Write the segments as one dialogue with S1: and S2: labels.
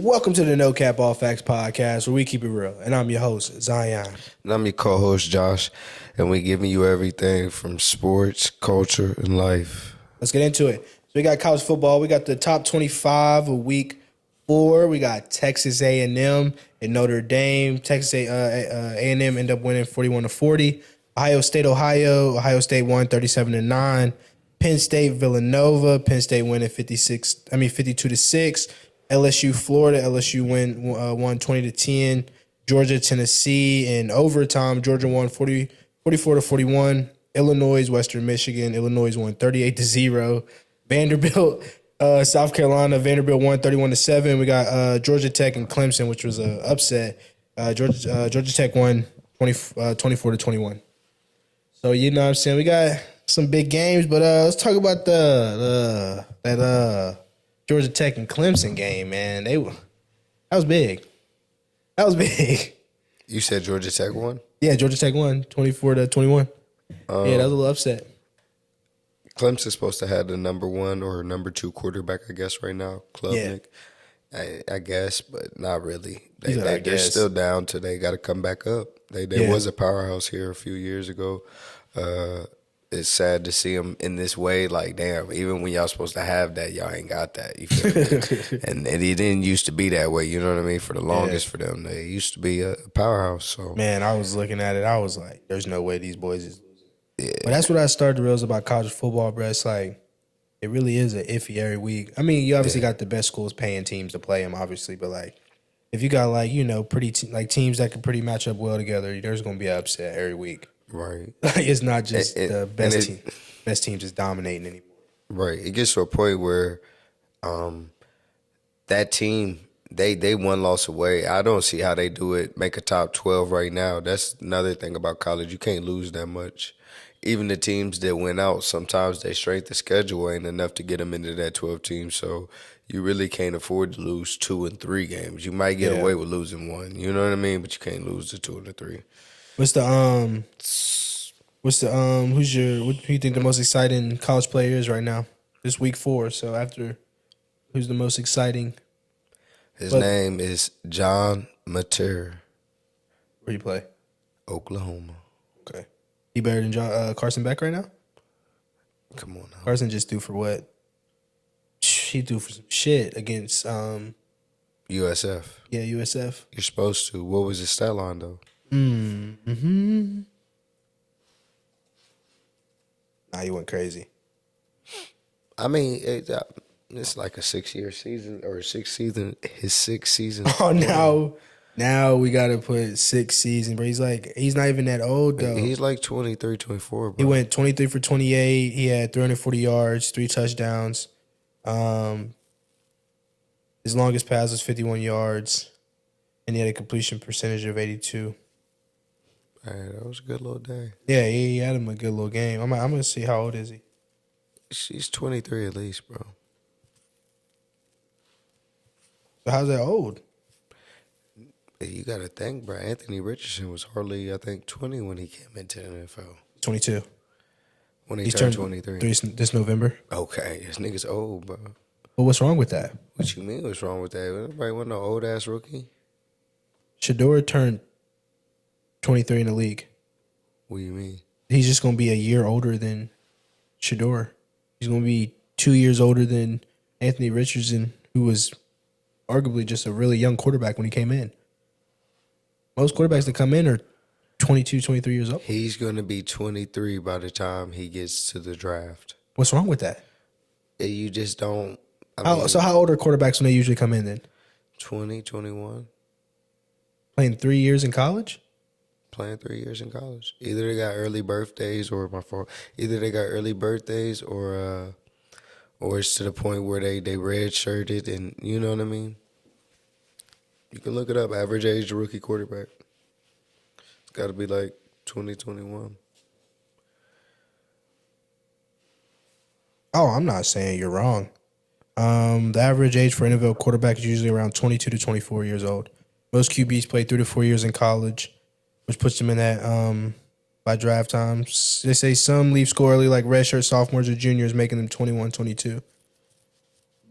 S1: Welcome to the No Cap All Facts podcast, where we keep it real. And I'm your host, Zion.
S2: And I'm your co-host, Josh, and we giving you everything from sports, culture, and life.
S1: Let's get into it. So we got college football. We got the top 25 of week 4. We got Texas A&M and Notre Dame. Texas A&M end up winning 41-40. Ohio State won 37-9. Penn State, Villanova. Penn State winning 52-6. LSU, Florida. LSU won 20-10. Georgia, Tennessee in overtime. Georgia won 44-41. Illinois, Western Michigan. Illinois won 38-0. Vanderbilt, South Carolina. Vanderbilt won 31-7. We got Georgia Tech and Clemson, which was an upset. Georgia Tech won 24-21. So you know what I'm saying, we got some big games, but let's talk about that Georgia Tech and Clemson game, man. That was big. That was big.
S2: You said Georgia Tech won?
S1: Yeah, Georgia Tech won 24-21. Yeah, that was a little upset.
S2: Clemson's supposed to have the number 1 or number 2 quarterback, I guess, right now. Klubnik. Yeah. I guess, but not really. They're still down till they got to come back up. They was a powerhouse here a few years ago. It's sad to see them in this way. Like, damn, even when y'all supposed to have that, y'all ain't got that. You feel me? and it didn't used to be that way. You know what I mean? For the longest for them, they used to be a powerhouse. So
S1: man, I was looking at it. I was like, there's no way these boys is losing. Yeah. But that's what I started to realize about college football, bro. It's like, it really is an iffy every week. I mean, you obviously got the best schools paying teams to play them, obviously. But, like, if you got, like, you know, teams that can pretty match up well together, there's going to be an upset every week.
S2: Right.
S1: Like, it's not just the best team just dominating anymore.
S2: Right. It gets to a point where that team, they one loss away. I don't see how they do it, make a top 12 right now. That's another thing about college. You can't lose that much. Even the teams that went out, sometimes their strength of schedule ain't enough to get them into that 12 team. So you really can't afford to lose 2 and 3 games. You might get away with losing 1. You know what I mean? But you can't lose the 2 and the 3.
S1: Who do you think the most exciting college player is right now? This week 4. So who's the most exciting?
S2: His name is John Mater.
S1: Where you play?
S2: Oklahoma.
S1: Okay. He better than Carson Beck right now?
S2: Come on now.
S1: Carson just threw for what? He threw for some shit against
S2: USF.
S1: Yeah, USF.
S2: You're supposed to. What was his stat line, though?
S1: Nah, he went crazy.
S2: I mean, it's like a 6-year season or his 6th season.
S1: Oh, now we got to put 6 seasons, but he's not even that old, though.
S2: He's like 23, 24, bro.
S1: He went 23 for 28. He had 340 yards, 3 touchdowns. His longest pass was 51 yards, and he had a completion percentage of 82.
S2: Hey, that was a good little day.
S1: Yeah, he had him a good little game. I'm going to see how old is he.
S2: She's 23 at least, bro.
S1: So how's that old?
S2: You got to think, bro. Anthony Richardson was hardly, I think, 20 when he came into the NFL.
S1: 22.
S2: When he turned 23.
S1: This November.
S2: Okay, this nigga's old, bro.
S1: But what's wrong with that?
S2: What you mean what's wrong with that? Everybody want no old-ass rookie?
S1: Shedeur turned 23 in the league.
S2: What do you mean?
S1: He's just going to be a year older than Shedeur. He's going to be 2 years older than Anthony Richardson, who was arguably just a really young quarterback when he came in. Most quarterbacks that come in are 22, 23 years old.
S2: He's going to be 23 by the time he gets to the draft.
S1: What's wrong with that?
S2: You just don't.
S1: So how old are quarterbacks when they usually come in then?
S2: 20, 21.
S1: Playing 3 years in college?
S2: Playing 3 years in college. Either they got early birthdays or it's to the point where they red-shirted and you know what I mean? You can look it up. Average age of rookie quarterback. It's got to be like 20, 21.
S1: Oh, I'm not saying you're wrong. The average age for NFL quarterback is usually around 22 to 24 years old. Most QBs play 3 to 4 years in college, which puts them in that by draft time. They say some leave school early, like redshirt sophomores or juniors, making them 21, 22.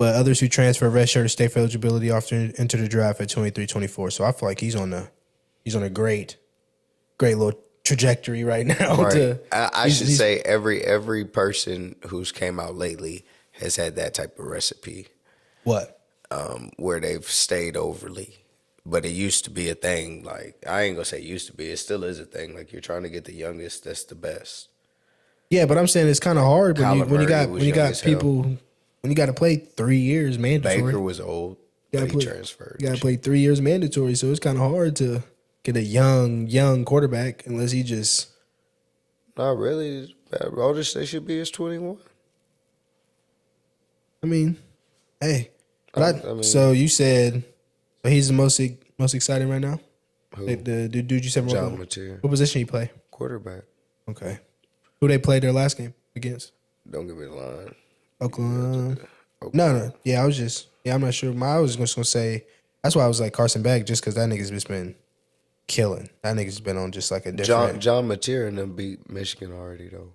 S1: but others who transfer redshirt or state for eligibility often enter the draft at 23, 24. So I feel like he's on a great little trajectory right now.
S2: Right. I should say every person who's came out lately has had that type of recipe.
S1: What?
S2: Where they've stayed overly. But it used to be a thing. Like, I ain't gonna say it used to be. It still is a thing. Like, you're trying to get the youngest that's the best.
S1: Yeah, but I'm saying it's kind of hard when you got people when you got to play 3 years mandatory.
S2: Baker was old. But he transferred.
S1: You got to play 3 years mandatory, so it's kind of hard to get a young quarterback unless he just.
S2: Not really. The oldest they should be is 21.
S1: I mean, hey. So you said he's the most exciting right now?
S2: Who?
S1: The dude you said
S2: John Mateer.
S1: What position he play?
S2: Quarterback.
S1: Okay. Who they played their last game against?
S2: Don't give me the line.
S1: Oakland. No. Yeah, I'm not sure. I was just going to say, that's why I was like Carson Beck, just because that nigga's just been killing. That nigga's been on just like a different.
S2: John Mateer and them beat Michigan already, though.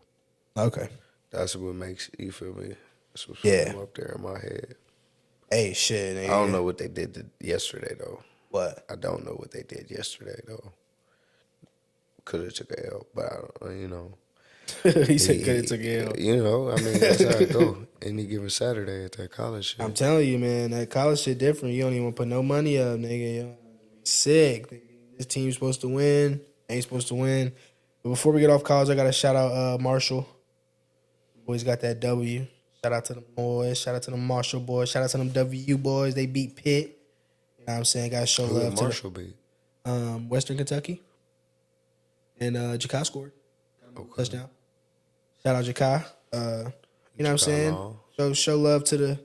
S1: Okay.
S2: That's what makes, you feel me? That's what's up there in my head.
S1: Hey, shit. Nigga.
S2: I don't know what they did yesterday, though.
S1: What?
S2: I don't know what they did yesterday, though. Could have took a L, but I don't, you know.
S1: He said could have took a L.
S2: You know, I mean, that's how it go. Any given Saturday at that college shit.
S1: I'm telling you, man, that college shit different. You don't even put no money up, nigga. You're sick. This team's supposed to win. Ain't supposed to win. But before we get off college, I got to shout out Marshall. Boys got that W. Shout out to the boys. Shout out to the Marshall boys. Shout out to them W boys. They beat Pitt. You know what I'm saying? Got to show love to
S2: Marshall beat?
S1: Western Kentucky. And Jakai scored.
S2: Okay.
S1: Touchdown. Shout out Jakai. You know what I'm saying? Show love to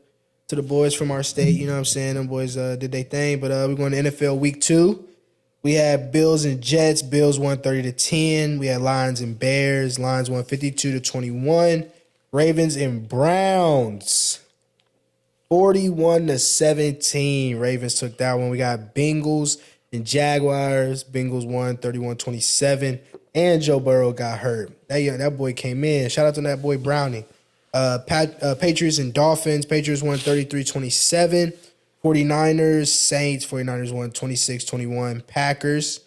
S1: the boys from our state. You know what I'm saying? Them boys did their thing. But we're going to NFL Week 2. We had Bills and Jets. Bills won 30-10. We had Lions and Bears. Lions won 52-21. Ravens and Browns 41-17. Ravens took that one. We got Bengals and Jaguars. Bengals won 31-27. And Joe Burrow got hurt. That boy came in. Shout out to that boy Brownie. Patriots and Dolphins. Patriots won 33-27. 49ers, Saints. 49ers won 26-21. Packers.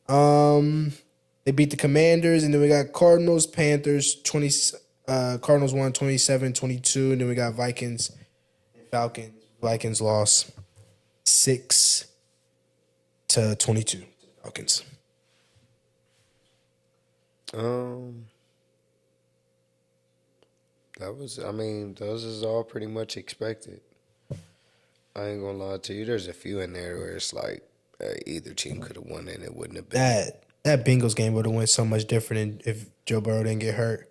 S1: They beat the Commanders. And then we got Cardinals, Panthers. Cardinals won 27-22. And then we got Vikings and Falcons. Vikings lost 6-22 to Falcons.
S2: Those is all pretty much expected. I ain't gonna lie to you. There's a few in there where it's like either team could have won and it wouldn't have been.
S1: That Bengals game would have went so much different if Joe Burrow didn't get hurt.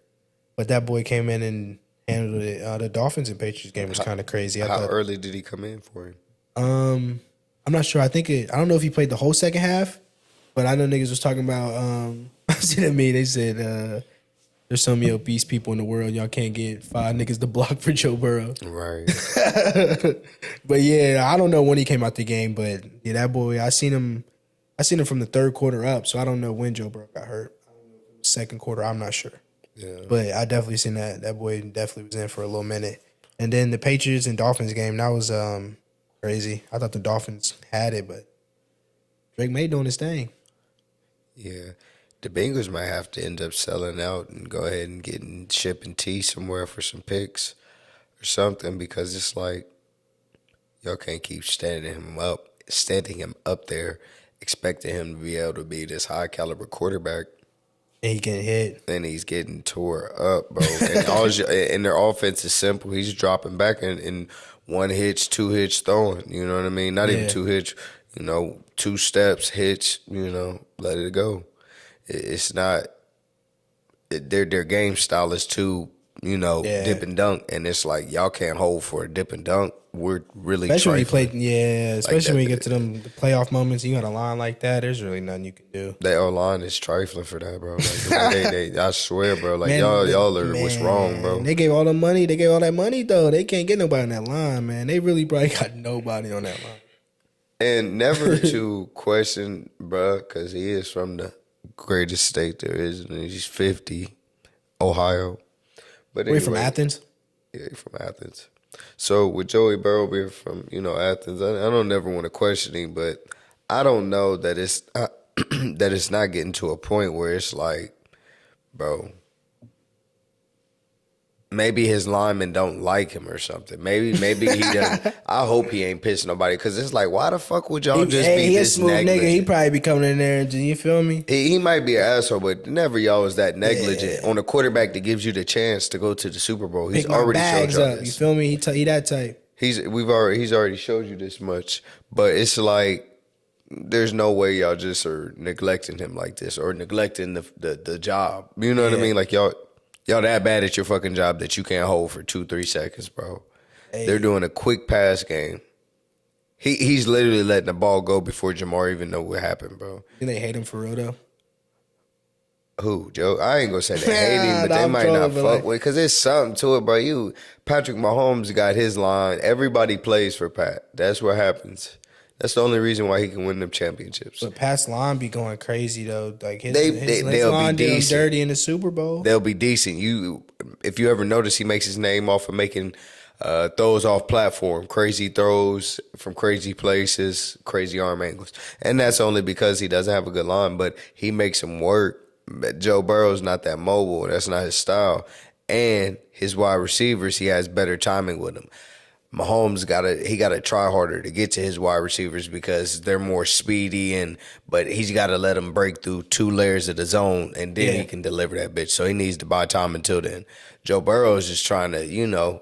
S1: But that boy came in and handled it. The Dolphins and Patriots game was kind of crazy.
S2: How early did he come in for him?
S1: I'm not sure. I don't know if he played the whole second half, but I know niggas was talking about. I seen that meme. They said there's so many obese people in the world. Y'all can't get 5 niggas to block for Joe Burrow.
S2: Right.
S1: But yeah, I don't know when he came out the game, but yeah, that boy. I seen him from the third quarter up, so I don't know when Joe Burrow got hurt. I don't know if it was second quarter. I'm not sure.
S2: Yeah.
S1: But I definitely seen that. That boy definitely was in for a little minute. And then the Patriots and Dolphins game, that was crazy. I thought the Dolphins had it, but Drake May doing his thing.
S2: Yeah. The Bengals might have to end up selling out and go ahead and shipping tea somewhere for some picks or something, because it's like y'all can't keep standing him up there, expecting him to be able to be this high caliber quarterback.
S1: And he getting hit.
S2: And he's getting tore up, bro. And their offense is simple. He's dropping back in one hitch, 2 hitch throwing. You know what I mean? Not even 2 hitch, 2 steps, hitch, let it go. It's not their game style is too, dip and dunk, and it's like y'all can't hold for a dip and dunk. We're really
S1: especially when you play, especially when you get to the playoff moments, you got a line like that. There's really nothing you can do.
S2: That O-line is trifling for that, bro. Like, I swear, bro. Like man, y'all are what's wrong, bro.
S1: They gave all the money. They gave all that money though. They can't get nobody on that line, man. They really probably got nobody on that line.
S2: And never to question, bro, because he is from the greatest state there is, and he's 50, Ohio. But anyway,
S1: from Athens?
S2: Yeah, he's from Athens. So with Joey Burrow being from Athens, I don't never want to question him, but I don't know that it's that it's not getting to a point where it's like, bro, maybe his linemen don't like him or something. Maybe he doesn't. I hope he ain't pissing nobody because it's like, why the fuck would y'all just be this negligent?
S1: Nigga. He probably be coming in there and you feel me?
S2: He might be an asshole, but never y'all was that negligent on a quarterback that gives you the chance to go to the Super Bowl. He's already showed y'all this.
S1: You feel me? He that type.
S2: He's already showed you this much, but it's like there's no way y'all just are neglecting him like this or neglecting the job. You know what I mean? Like y'all that bad at your fucking job that you can't hold for 2-3 seconds, bro. Hey. They're doing a quick pass game. He's literally letting the ball go before Jamar even know what happened, bro.
S1: Do they hate him for real though?
S2: Who, Joe? I ain't gonna say they hate him, but they might not fuck with because there's something to it, bro. Patrick Mahomes got his line. Everybody plays for Pat. That's what happens. That's the only reason why he can win them championships.
S1: But Pat's line be going crazy though. Like his line did him dirty in the Super Bowl.
S2: They'll be decent. If you ever notice, he makes his name off of making throws off platform, crazy throws from crazy places, crazy arm angles, and that's only because he doesn't have a good line. But he makes him work. Joe Burrow's not that mobile. That's not his style. And his wide receivers, he has better timing with them. Mahomes gotta try harder to get to his wide receivers because they're more speedy but he's gotta let them break through 2 layers of the zone and then he can deliver that bitch. So he needs to buy time until then. Joe Burrow is just trying to,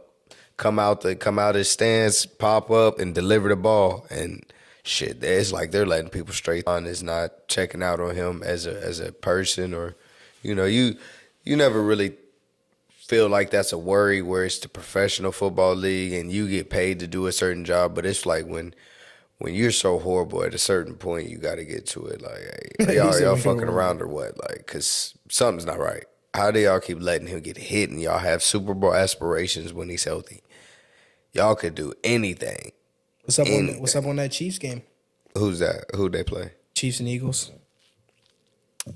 S2: come out his stance, pop up and deliver the ball and shit. It's like they're letting people straight on. Is not checking out on him as a person or you never really feel like that's a worry where it's the professional football league and you get paid to do a certain job, but it's like when you're so horrible at a certain point, you got to get to it. Like, hey, y'all fucking around or what? Like, because something's not right. How do y'all keep letting him get hit and y'all have Super Bowl aspirations when he's healthy? Y'all could do anything.
S1: What's up on that Chiefs game?
S2: Who's that? Who'd they play?
S1: Chiefs and Eagles.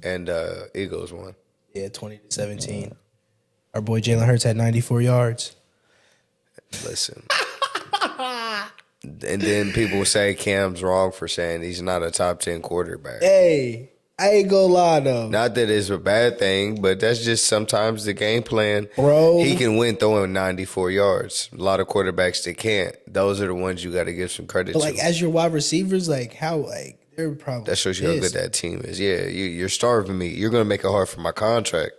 S2: And Eagles won.
S1: Yeah, 20-17. Our boy Jalen Hurts had 94 yards.
S2: Listen. And then people say Cam's wrong for saying he's not a top 10 quarterback.
S1: Hey, I ain't gonna lie though.
S2: Not that it's a bad thing, but that's just sometimes the game plan.
S1: Bro.
S2: He can win throwing 94 yards. A lot of quarterbacks that can't. Those are the ones you got to give some credit to.
S1: Like as your wide receivers, like how like they're probably
S2: that shows you how good that team is. Yeah, you're starving me. You're gonna make it hard for my contract.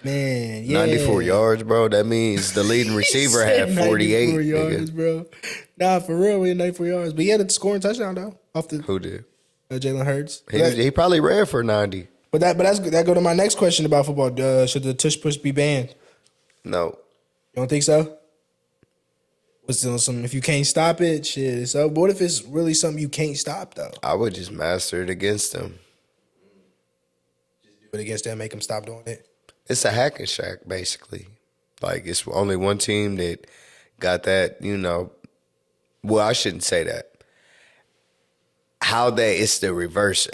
S1: Man, yeah.
S2: 94 yards, bro. That means the leading receiver had 48.
S1: 94 yards, bro. Nah, for real, we had 94 yards. But he had a scoring touchdown, though.
S2: Who did?
S1: Jalen Hurts.
S2: He probably ran for 90.
S1: But that go to my next question about football. Should the tush push be banned?
S2: No.
S1: You don't think so? What's some if you can't stop it, shit. So what if it's really something you can't stop, though?
S2: I would just master it against them.
S1: Just do it against them, make them stop doing it.
S2: It's a hack and shack, basically. Like, it's only one team that got that, Well, I shouldn't say that. It's the reverse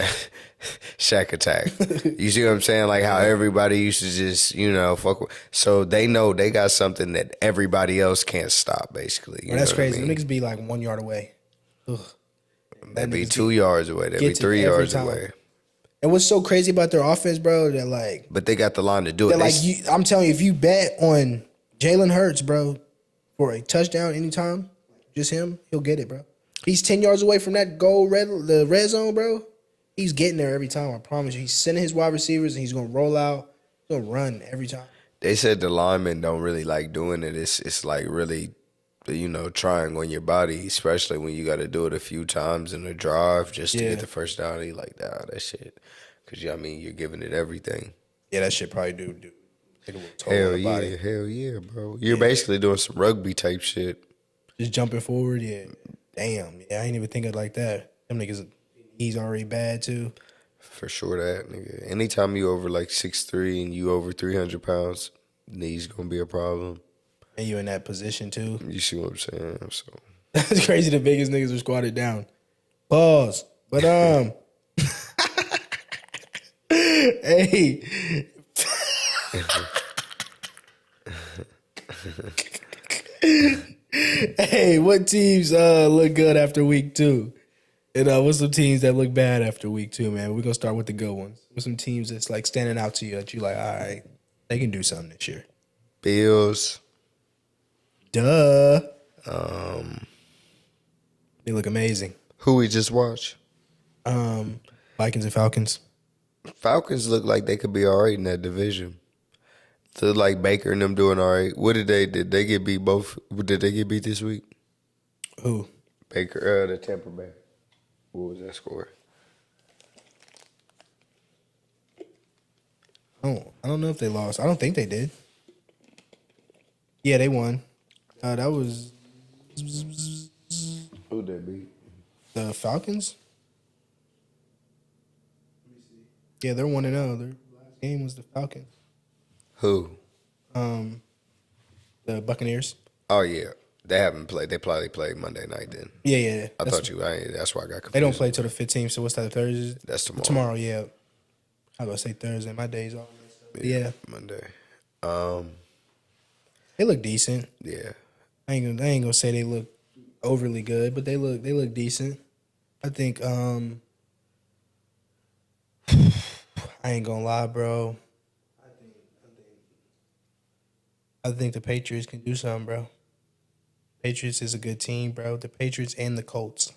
S2: shack attack. You see what I'm saying? Like how everybody used to just, fuck with. So they know they got something that everybody else can't stop, basically.
S1: Well, that's crazy. The niggas be like 1 yard away. Ugh.
S2: They'd be 2 yards away. They'd be 3 yards away.
S1: And what's so crazy about their offense, bro, that like...
S2: But they got the line to do it.
S1: I'm telling you, if you bet on Jalen Hurts, bro, for a touchdown anytime, just him, he'll get it, bro. He's 10 yards away from that the red zone, bro. He's getting there every time, I promise you. He's sending his wide receivers, and he's going to roll out. He's going to run every time.
S2: They said the linemen don't really like doing it. It's like really... trying on your body, especially when you got to do it a few times in a drive just to get the first down. You like, that shit. Because, you're giving it everything.
S1: Yeah, that shit probably do take a little toll
S2: hell
S1: on the body.
S2: Hell yeah, bro. You're basically doing some rugby type shit.
S1: Just jumping forward, yeah. Damn, yeah, I ain't even think of it like that. Them niggas, he's already bad, too.
S2: For sure that, nigga. Anytime you over like 6'3" and you over 300 pounds, knees going to be a problem.
S1: And you in that position, too.
S2: You see what I'm saying? So
S1: that's crazy. The biggest niggas are squatted down. Pause. But, hey. Hey, what teams look good after week 2? And what's some teams that look bad after week 2, man? We're gonna start with the good ones. What's some teams that's like standing out to you that you like, all right, they can do something this year.
S2: Bills.
S1: Duh. They look amazing.
S2: Who we just watched?
S1: Vikings and Falcons.
S2: Falcons look like they could be all right in that division. Look like Baker and them doing all right. What did they get beat both? Did they get beat this week?
S1: Who?
S2: Baker, the Tampa Bay. What was that score?
S1: I don't know if they lost. I don't think they did. Yeah, they won. That was
S2: Who they beat?
S1: the Falcons. Yeah, they're 1-0. Their last game was the Falcons.
S2: Who?
S1: The Buccaneers.
S2: Oh yeah, they haven't played. They probably played Monday night then.
S1: Yeah.
S2: I thought you. That's why I got confused.
S1: They don't play till the 15th. So what's that? Thursday?
S2: That's tomorrow.
S1: Tomorrow, yeah. I was gonna say Thursday. My day's off. Yeah.
S2: Monday.
S1: They look decent.
S2: Yeah.
S1: I ain't gonna say they look overly good, but they look decent. I think I ain't gonna lie, bro. I think the Patriots can do something, bro. Patriots is a good team, bro. The Patriots and the Colts.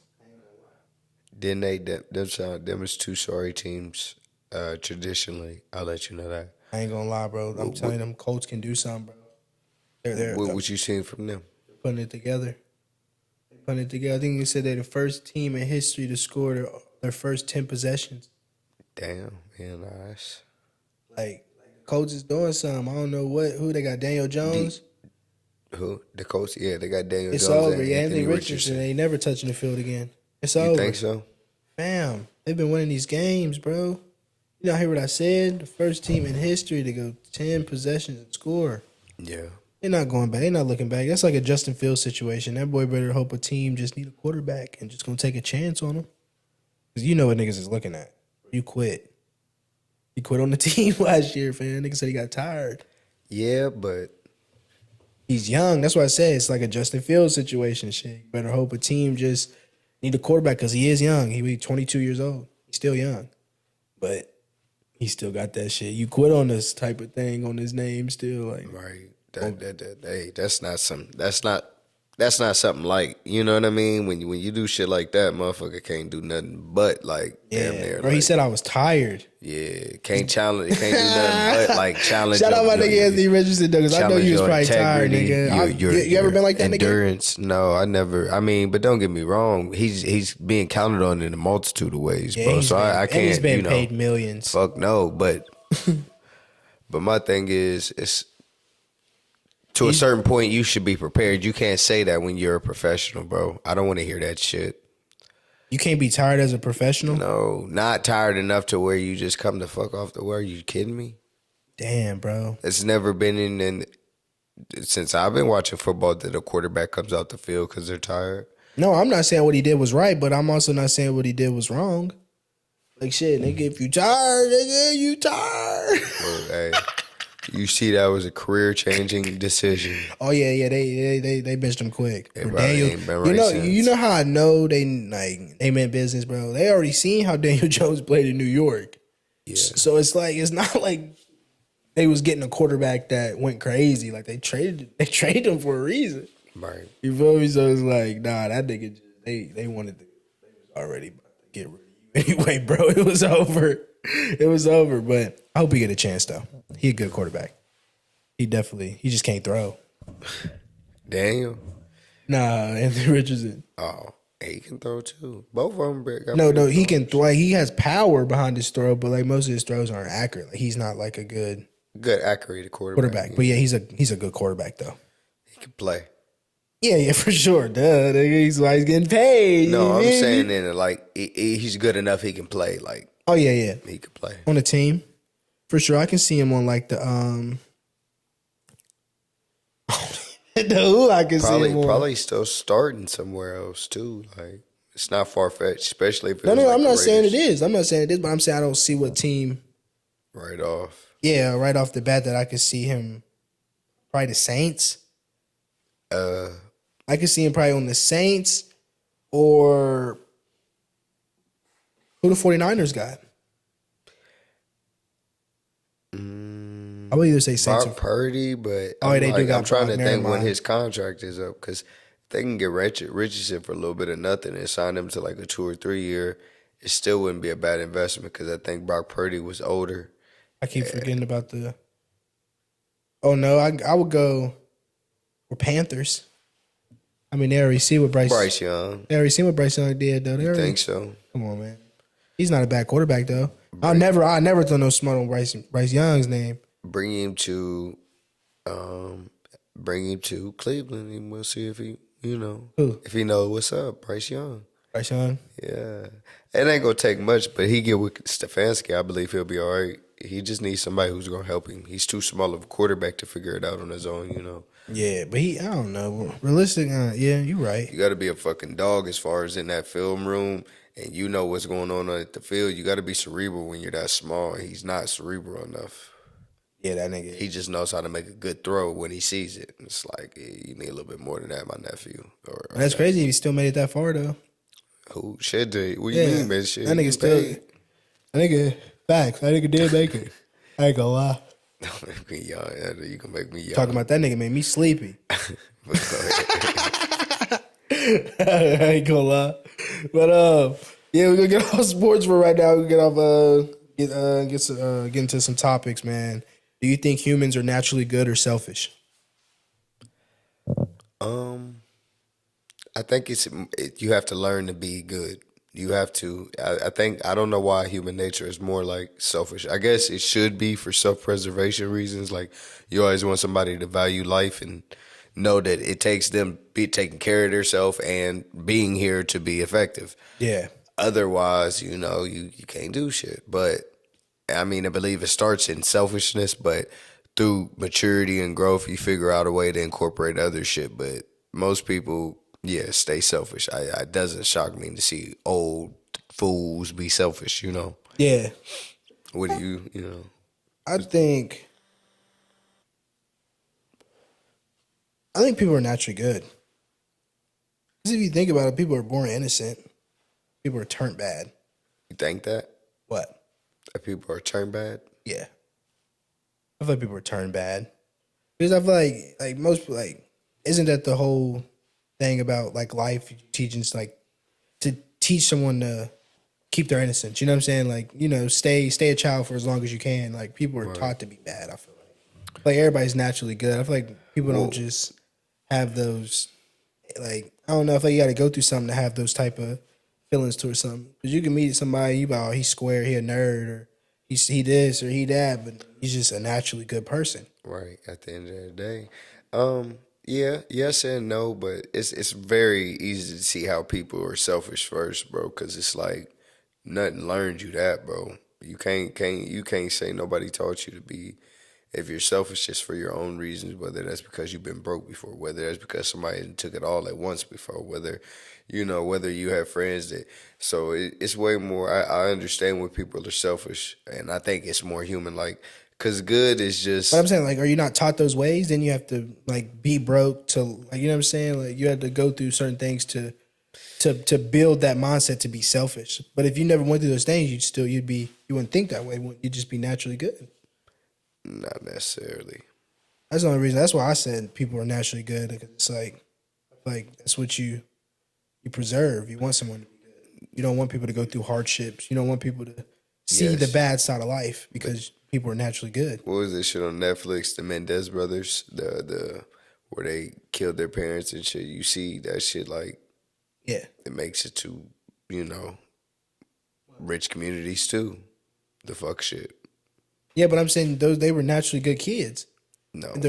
S2: Then them is two sorry teams traditionally. I'll let you know that.
S1: I ain't gonna lie, bro. I'm telling you, them Colts can do something, bro. They're
S2: what you seen from them?
S1: putting it together. They're putting it together. I think you said they're the first team in history to score their first 10 possessions.
S2: Damn, man, nice.
S1: Like Colts is doing something. I don't know who they got. Daniel Jones.
S2: Who? The Colts? Yeah, they got Daniel
S1: It's
S2: Jones.
S1: over.
S2: And
S1: Yeah,
S2: Anthony
S1: Richardson. They never touching the field again. It's
S2: You
S1: over.
S2: think so?
S1: Bam. They've been winning these games, bro. You know, hear what I said? The first team in history to go 10 possessions and score.
S2: Yeah.
S1: They're not going back. They're not looking back. That's like a Justin Fields situation. That boy better hope a team just need a quarterback and just going to take a chance on him. Because you know what niggas is looking at. You quit. You quit on the team last year, fam. Niggas said he got tired.
S2: Yeah, but
S1: He's young. That's why I said it's like a Justin Fields situation. Shit. You better hope a team just need a quarterback because he is young. He 22 years old. He's still young. But he still got that shit. You quit on this type of thing on his name still. Like,
S2: right. Hey, that's not something like, you know what I mean? When you do shit like that, motherfucker can't do nothing but like damn near.
S1: Bro,
S2: like,
S1: he said I was tired.
S2: Yeah, can't do nothing but like challenge.
S1: Shout out my nigga Anthony Richardson, though, because I know you was probably tired, nigga. You ever been like that,
S2: endurance? Nigga? No, I never. I mean, but don't get me wrong. He's being counted on in a multitude of ways, bro. So I can't. And
S1: he's been paid millions.
S2: Fuck no, but my thing is, it's to a certain point you should be prepared. You can't say that when you're a professional, bro. I don't want to hear that shit.
S1: You can't be tired as a professional?
S2: No, not tired enough to where you just come the fuck off the where. Are you kidding me?
S1: Damn, bro.
S2: It's never been in since I've been watching football that a quarterback comes out the field because they're tired.
S1: No, I'm not saying what he did was right, but I'm also not saying what he did was wrong. Like, shit, nigga, if you tired, nigga, you tired.
S2: Well, hey, you see that was a career-changing decision.
S1: Oh, yeah, they benched him quick.
S2: Ain't been right
S1: you know how I know they meant business, bro? They already seen how Daniel Jones played in New York. Yeah. So it's not like they was getting a quarterback that went crazy. Like, they traded him for a reason.
S2: Right.
S1: You feel me? So it's like, nah, that nigga they wanted they was already about to get rid of you anyway, bro. It was over. It was over. But I hope he get a chance though. He a good quarterback. He just can't throw.
S2: Daniel?
S1: Nah, Anthony Richardson.
S2: Oh, he can throw too. Both of them.
S1: No, he can throw. He has power behind his throw, but like most of his throws aren't accurate. Like he's not like a good
S2: accurate quarterback.
S1: But yeah, he's a good quarterback though.
S2: He can play.
S1: Yeah, for sure. Duh, he's why he's getting paid.
S2: No, I'm saying that like he's good enough. He can play. Like
S1: yeah,
S2: he can play
S1: on a team for sure. I can see him on like the who I can see him on.
S2: Probably still starting somewhere else too. Like it's not far fetched, especially if
S1: no. I'm not saying it is. I'm not saying it is, but I'm saying I don't see what team
S2: right off.
S1: Yeah, right off the bat that I could see him. Probably the Saints. I could see him probably on the Saints or who the 49ers got. I would either say Saints
S2: Brock Purdy, but
S1: I'm
S2: trying to think when his contract is up because they can get Richardson for a little bit of nothing and sign him to like a 2 or 3 year. It still wouldn't be a bad investment because I think Brock Purdy was older.
S1: I keep forgetting about the. Oh no, I would go for Panthers. I mean, they already see what
S2: Bryce Young.
S1: They already seen what Bryce Young did, though.
S2: You think so?
S1: Come on, man. He's not a bad quarterback, though. I never throw no smut on Bryce Young's name.
S2: Bring him to Cleveland, and we'll see if he, if he knows what's up. Bryce Young.
S1: Bryce Young?
S2: Yeah. It ain't going to take much, but he get with Stefanski, I believe he'll be all right. He just needs somebody who's going to help him. He's too small of a quarterback to figure it out on his own,
S1: Yeah, but I don't know. Realistic, yeah, you're right.
S2: You got to be a fucking dog as far as in that film room, and you know what's going on at the field. You got to be cerebral when you're that small. He's not cerebral enough.
S1: Yeah, that nigga.
S2: He just knows how to make a good throw when he sees it. It's like, you need a little bit more than that, my nephew.
S1: That's crazy. He still made it that far, though.
S2: Who? Shit, dude. What you mean, man? Shit.
S1: That nigga facts. That nigga did make it. I ain't gonna lie.
S2: Don't make me young. You can make me young.
S1: Talking about that nigga made me sleepy. I ain't gonna lie. But yeah, we're gonna get off sports for right now. We get off get into some topics, man. Do you think humans are naturally good or selfish?
S2: I think you have to learn to be good. You have to. I don't know why human nature is more like selfish. I guess it should be for self-preservation reasons. Like you always want somebody to value life and know that it takes them be taking care of themselves and being here to be effective.
S1: Yeah.
S2: Otherwise, you can't do shit. But I mean, I believe it starts in selfishness, but through maturity and growth, you figure out a way to incorporate other shit. But most people, stay selfish. It doesn't shock me to see old fools be selfish,
S1: Yeah.
S2: What do you?
S1: I think people are naturally good. Because if you think about it, people are born innocent. People are turned bad.
S2: You think that?
S1: What?
S2: That people are turned bad?
S1: Yeah. I feel like people are turned bad. Because I feel like most people, isn't that the whole thing about life teaching, to teach someone to keep their innocence? You know what I'm saying? Stay a child for as long as you can. People are taught to be bad, I feel like. Everybody's naturally good. I feel like people don't just have those, I don't know, if you got to go through something to have those type of feelings towards something. Because you can meet somebody, you about, he's square, he a nerd, or he this or he that, but he's just a naturally good person.
S2: Right, at the end of the day. Yeah, yes and no, but it's very easy to see how people are selfish first, bro, because it's like nothing learned you that, bro. You can't say nobody taught you to be. If you're selfish just for your own reasons, whether that's because you've been broke before, whether that's because somebody took it all at once before, whether you have friends that, so it's way more, I understand when people are selfish, and I think it's more human, because good is just.
S1: But I'm saying, are you not taught those ways? Then you have to, be broke to, you know what I'm saying? You have to go through certain things to build that mindset to be selfish. But if you never went through those things, you wouldn't think that way. You'd just be naturally good.
S2: Not necessarily.
S1: That's the only reason. That's why I said people are naturally good. Because it's that's what you preserve. You want someone to be good. You don't want people to go through hardships. You don't want people to see the bad side of life because people are naturally good.
S2: What was this shit on Netflix? The Mendez brothers, the where they killed their parents and shit. You see that shit it makes it to rich communities too. The fuck shit.
S1: Yeah, but I'm saying they were naturally good kids.
S2: No,
S1: I've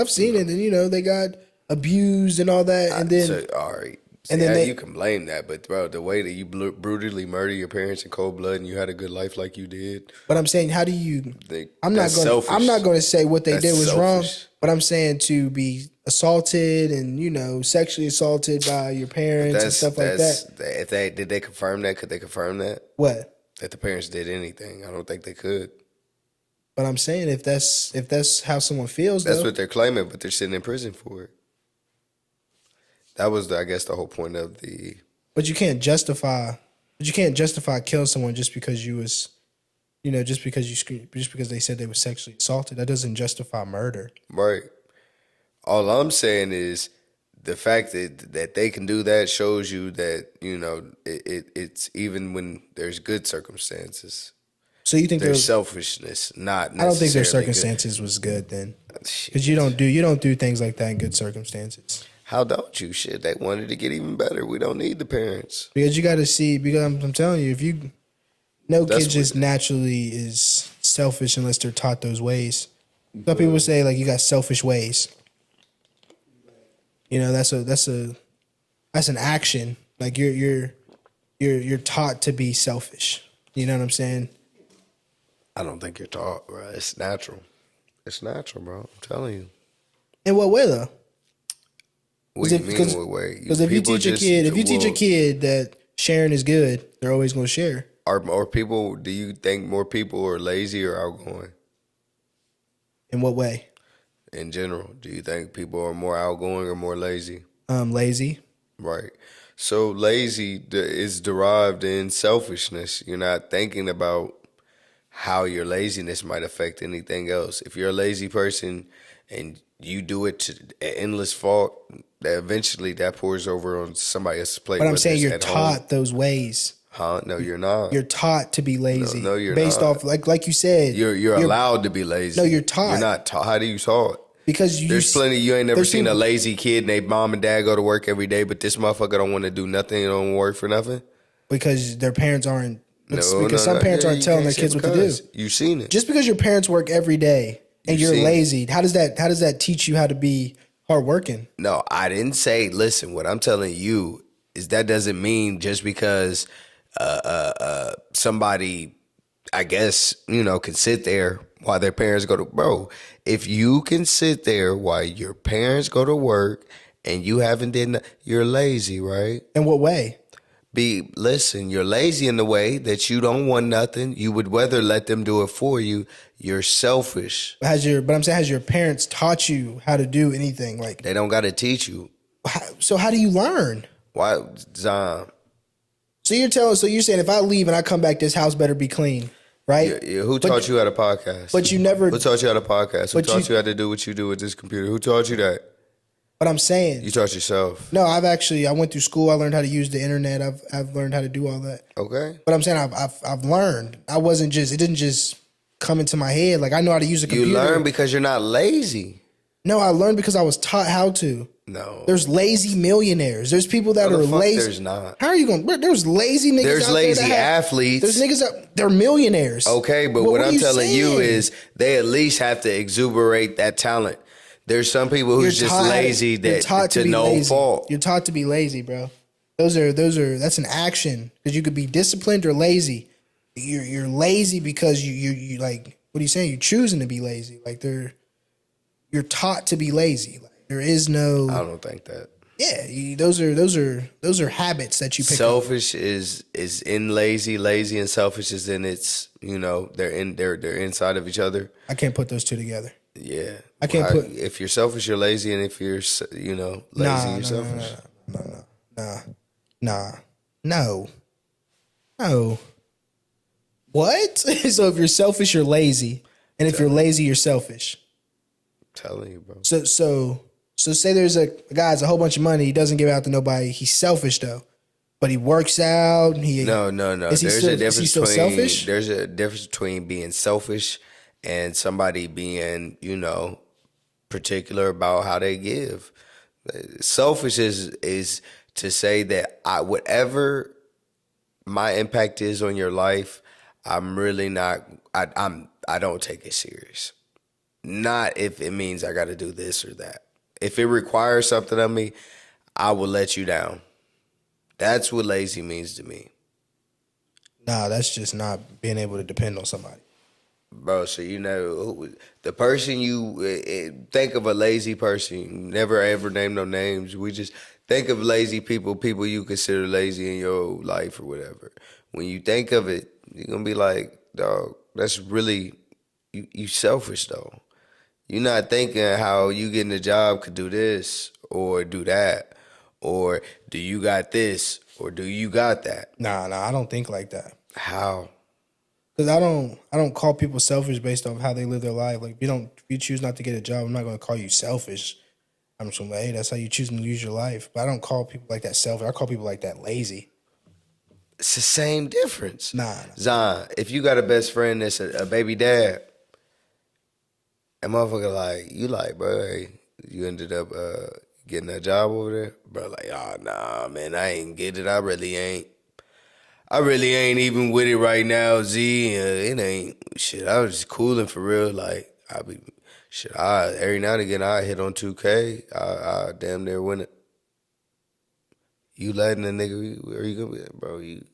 S1: seen it, and they got abused and all that, and then
S2: all right. And then you can blame that, but bro, the way that you brutally murder your parents in cold blood and you had a good life like you did.
S1: But I'm saying, how do you? I'm not going to say what they did was wrong, but I'm saying to be assaulted and sexually assaulted by your parents and stuff like that.
S2: Did they confirm that? Could they confirm that?
S1: What?
S2: That the parents did anything? I don't think they could.
S1: But I'm saying if that's how someone feels,
S2: That's
S1: though,
S2: what they're claiming, but they're sitting in prison for it. That was, I guess, the whole point of the.
S1: but you can't justify. But you can't justify killing someone just because you was, just because just because they said they were sexually assaulted. That doesn't justify murder.
S2: Right. All I'm saying is the fact that they can do that shows you that it's even when there's good circumstances.
S1: So you think
S2: there's selfishness, not necessarily.
S1: I don't think their circumstances was good then, because you don't do things like that in good circumstances.
S2: How don't you? Shit, they wanted to get even better. We don't need the parents.
S1: Because you got to see. Because I'm telling you, if you kid just naturally is selfish unless they're taught those ways. Some people say like you got selfish ways. That's an action. Like you're taught to be selfish. You know what I'm saying?
S2: I don't think you're taught, bro. It's natural. It's natural, bro. I'm telling you.
S1: In what way though?
S2: What do you mean what way?
S1: Because if you teach a kid that sharing is good, they're always going to share.
S2: Are people? Do you think more people are lazy or outgoing?
S1: In what way?
S2: In general, do you think people are more outgoing or more lazy?
S1: Lazy.
S2: Right. So lazy is derived in selfishness. You're not thinking about how your laziness might affect anything else. If you're a lazy person and you do it to an endless fault, that eventually that pours over on somebody else's plate.
S1: But I'm saying you're taught those ways.
S2: Huh? No, you're not.
S1: You're taught to be lazy.
S2: No, you're
S1: based
S2: not.
S1: off like you said.
S2: You're allowed to be lazy.
S1: No, you're taught.
S2: You're not taught. How do you taught?
S1: Because
S2: there's plenty. You ain't never seen a lazy kid and they mom and dad go to work every day, but this motherfucker don't want to do nothing. Don't work for nothing. Because
S1: their parents aren't. Some parents aren't telling their kids what to do.
S2: You've seen it.
S1: Just because your parents work every day and you're lazy, how does that teach you how to be hardworking?
S2: No, I didn't say. Listen, what I'm telling you is that doesn't mean just because somebody, I guess, can sit there while their parents go to. Bro, if you can sit there while your parents go to work and you haven't you're lazy, right?
S1: In what way?
S2: Listen, you're lazy in the way that you don't want nothing. You would rather let them do it for you. You're selfish.
S1: But I'm saying, has your parents taught you how to do anything? Like
S2: they don't got to teach you.
S1: So how do you learn?
S2: Why, Zom?
S1: So you're saying if I leave and I come back, this house better be clean, right?
S2: Yeah, who taught you how to podcast?
S1: But you never.
S2: Who taught you how to podcast? Who taught you how to do what you do with this computer? Who taught you that?
S1: But I'm saying
S2: you taught yourself.
S1: No, I went through school. I learned how to use the internet. I've learned how to do all that.
S2: Okay.
S1: But I'm saying I've learned. It didn't just come into my head. Like I know how to use a computer.
S2: You learn because you're not lazy.
S1: No, I learned because I was taught how to.
S2: No.
S1: There's lazy millionaires. There's people that are lazy.
S2: There's not.
S1: How are you going? There's lazy niggas.
S2: There's
S1: out
S2: lazy
S1: there
S2: athletes.
S1: There's niggas that they're millionaires.
S2: Okay, but what I'm telling you is they at least have to exuberate that talent. There's some people who's just lazy to no fault.
S1: You're taught to be lazy, bro. That's an action because you could be disciplined or lazy. You're lazy because you like, what are you saying? You're choosing to be lazy. Like you're taught to be lazy. Like there is no.
S2: I don't think that.
S1: Yeah, those are habits that you pick
S2: Selfish up. is in lazy and selfish is in its, they're inside of each other.
S1: I can't put those two together.
S2: Yeah.
S1: I can't put.
S2: If you're selfish, you're lazy, and if you're, lazy, you're selfish.
S1: No. What? So if you're selfish, you're lazy, and if you're lazy, you're selfish.
S2: I'm telling you, bro.
S1: So say there's a guy has a whole bunch of money. He doesn't give out to nobody. He's selfish though, but he works out.
S2: No.
S1: Is he still selfish?
S2: There's a difference between being selfish and somebody being, particular about how they give. Selfish is to say that whatever my impact is on your life, I'm really not. I don't take it serious. Not if it means I got to do this or that. If it requires something of me, I will let you down. That's what lazy means to me.
S1: Nah, that's just not being able to depend on somebody.
S2: Bro, so the person you think of a lazy person, never ever name no names. We just think of lazy people you consider lazy in your life or whatever. When you think of it, you're going to be like, dog, that's really you selfish though. You're not thinking how you getting a job could do this or do that, or do you got this or do you got that?
S1: Nah, I don't think like that.
S2: How?
S1: Because I don't call people selfish based off how they live their life. Like if you choose not to get a job, I'm not going to call you selfish. I'm just like, hey, that's how you choose to use your life. But I don't call people like that selfish. I call people like that lazy.
S2: It's the same difference.
S1: Nah.
S2: Zon, if you got a best friend that's a baby dad, and motherfucker like, bro, hey, you ended up getting a job over there? Bro, like, oh, nah, man, I ain't get it. I really ain't even with it right now, Z. It ain't, shit, I was just cooling for real. Like, every now and again, I hit on 2K. I damn near win it. You letting a nigga, are you gonna be, bro, you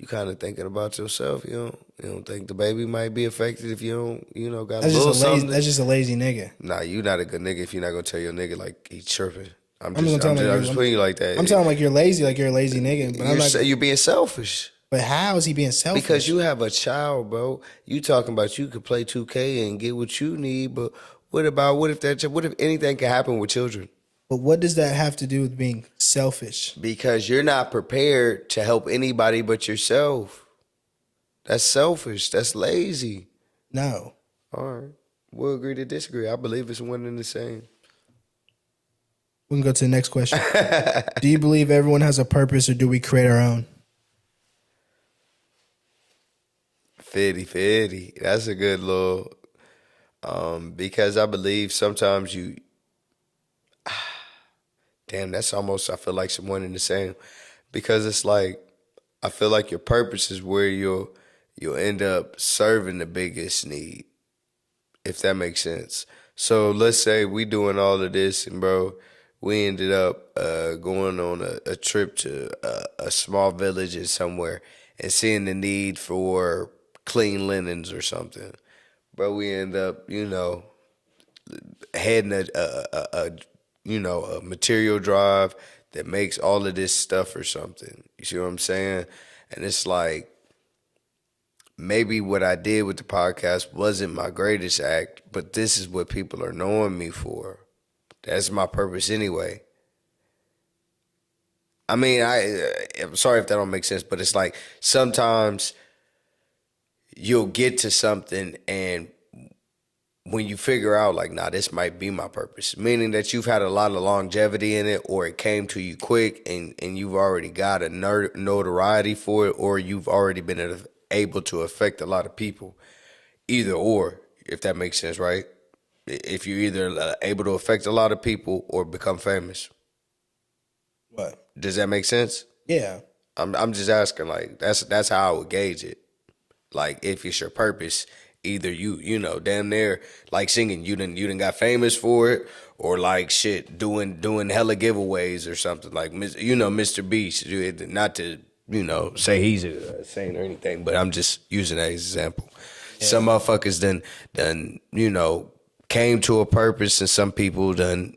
S2: kind of thinking about yourself. You don't think the baby might be affected if you don't, got
S1: that's
S2: a little something.
S1: That's just a lazy nigga.
S2: Nah, you not a good nigga if you're not gonna tell your nigga like he's chirping. I'm
S1: just
S2: putting you like that.
S1: I'm telling like you're lazy, like you're a lazy nigga. But
S2: you're being selfish.
S1: But how is he being selfish?
S2: Because you have a child, bro. You talking about you could play 2K and get what you need, but what if anything can happen with children?
S1: But what does that have to do with being selfish?
S2: Because you're not prepared to help anybody but yourself. That's selfish. That's lazy.
S1: No.
S2: All right. We'll agree to disagree. I believe it's one and the same.
S1: We can go to the next question. Do you believe everyone has a purpose, or do we create our own?
S2: 50-50. That's a good little... because I believe sometimes you... Damn, that's almost, I feel like some one and the same. Because it's like, I feel like your purpose is where you'll end up serving the biggest need, if that makes sense. So let's say we doing all of this and bro, we ended up going on a trip to a small village in somewhere and seeing the need for clean linens or something. Bro, we end up, heading a material drive that makes all of this stuff or something. You see what I'm saying? And it's like, maybe what I did with the podcast wasn't my greatest act, but this is what people are knowing me for. That's my purpose anyway. I mean, I'm sorry if that don't make sense, but it's like sometimes you'll get to something and when you figure out like, nah, this might be my purpose, meaning that you've had a lot of longevity in it, or it came to you quick and you've already got a notoriety for it, or you've already been able to affect a lot of people. Either or, if that makes sense, right? If you're either able to affect a lot of people or become famous.
S1: What?
S2: Does that make sense?
S1: Yeah.
S2: I'm just asking, like, that's how I would gauge it. Like, if it's your purpose, either you know, damn near like singing, you done got famous for it, or like shit, doing hella giveaways or something like, Mr. Beast. Not to, say he's a saint or anything, but I'm just using that as an example. Yeah. Some motherfuckers done, came to a purpose, and some people done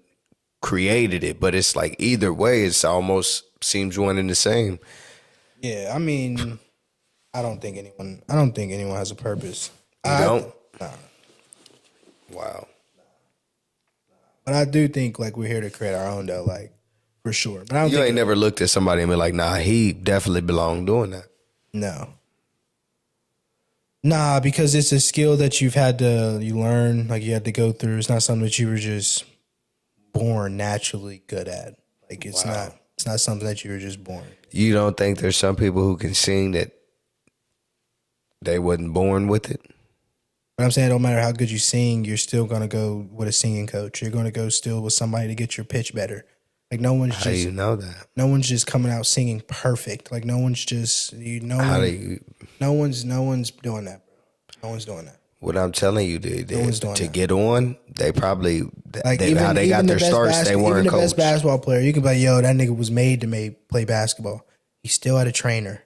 S2: created it. But it's like either way, it's almost seems one and the same.
S1: Yeah, I mean, I don't think anyone has a purpose.
S2: You don't?
S1: Nah.
S2: Wow.
S1: But I do think like we're here to create our own though, like for sure. But I don't.
S2: You ain't never looked at somebody and be like, nah, he definitely belonged doing that.
S1: No. Nah, because it's a skill that you learn, like you had to go through. It's not something that you were just born naturally good at. Like it's not something that you were just born.
S2: You don't think there's some people who can sing that they wasn't born with it?
S1: But I'm saying, no matter how good you sing, you're still gonna go with a singing coach. You're gonna go still with somebody to get your pitch better. Like no one's
S2: How do you know that?
S1: No one's just coming out singing perfect. Like no one's just no one's doing that, bro. No one's doing that.
S2: What I'm telling you, to get on, they probably how they got their starts. They weren't coached. Even the best
S1: basketball player, you can be like, yo, that nigga was made to play basketball. He still had a trainer.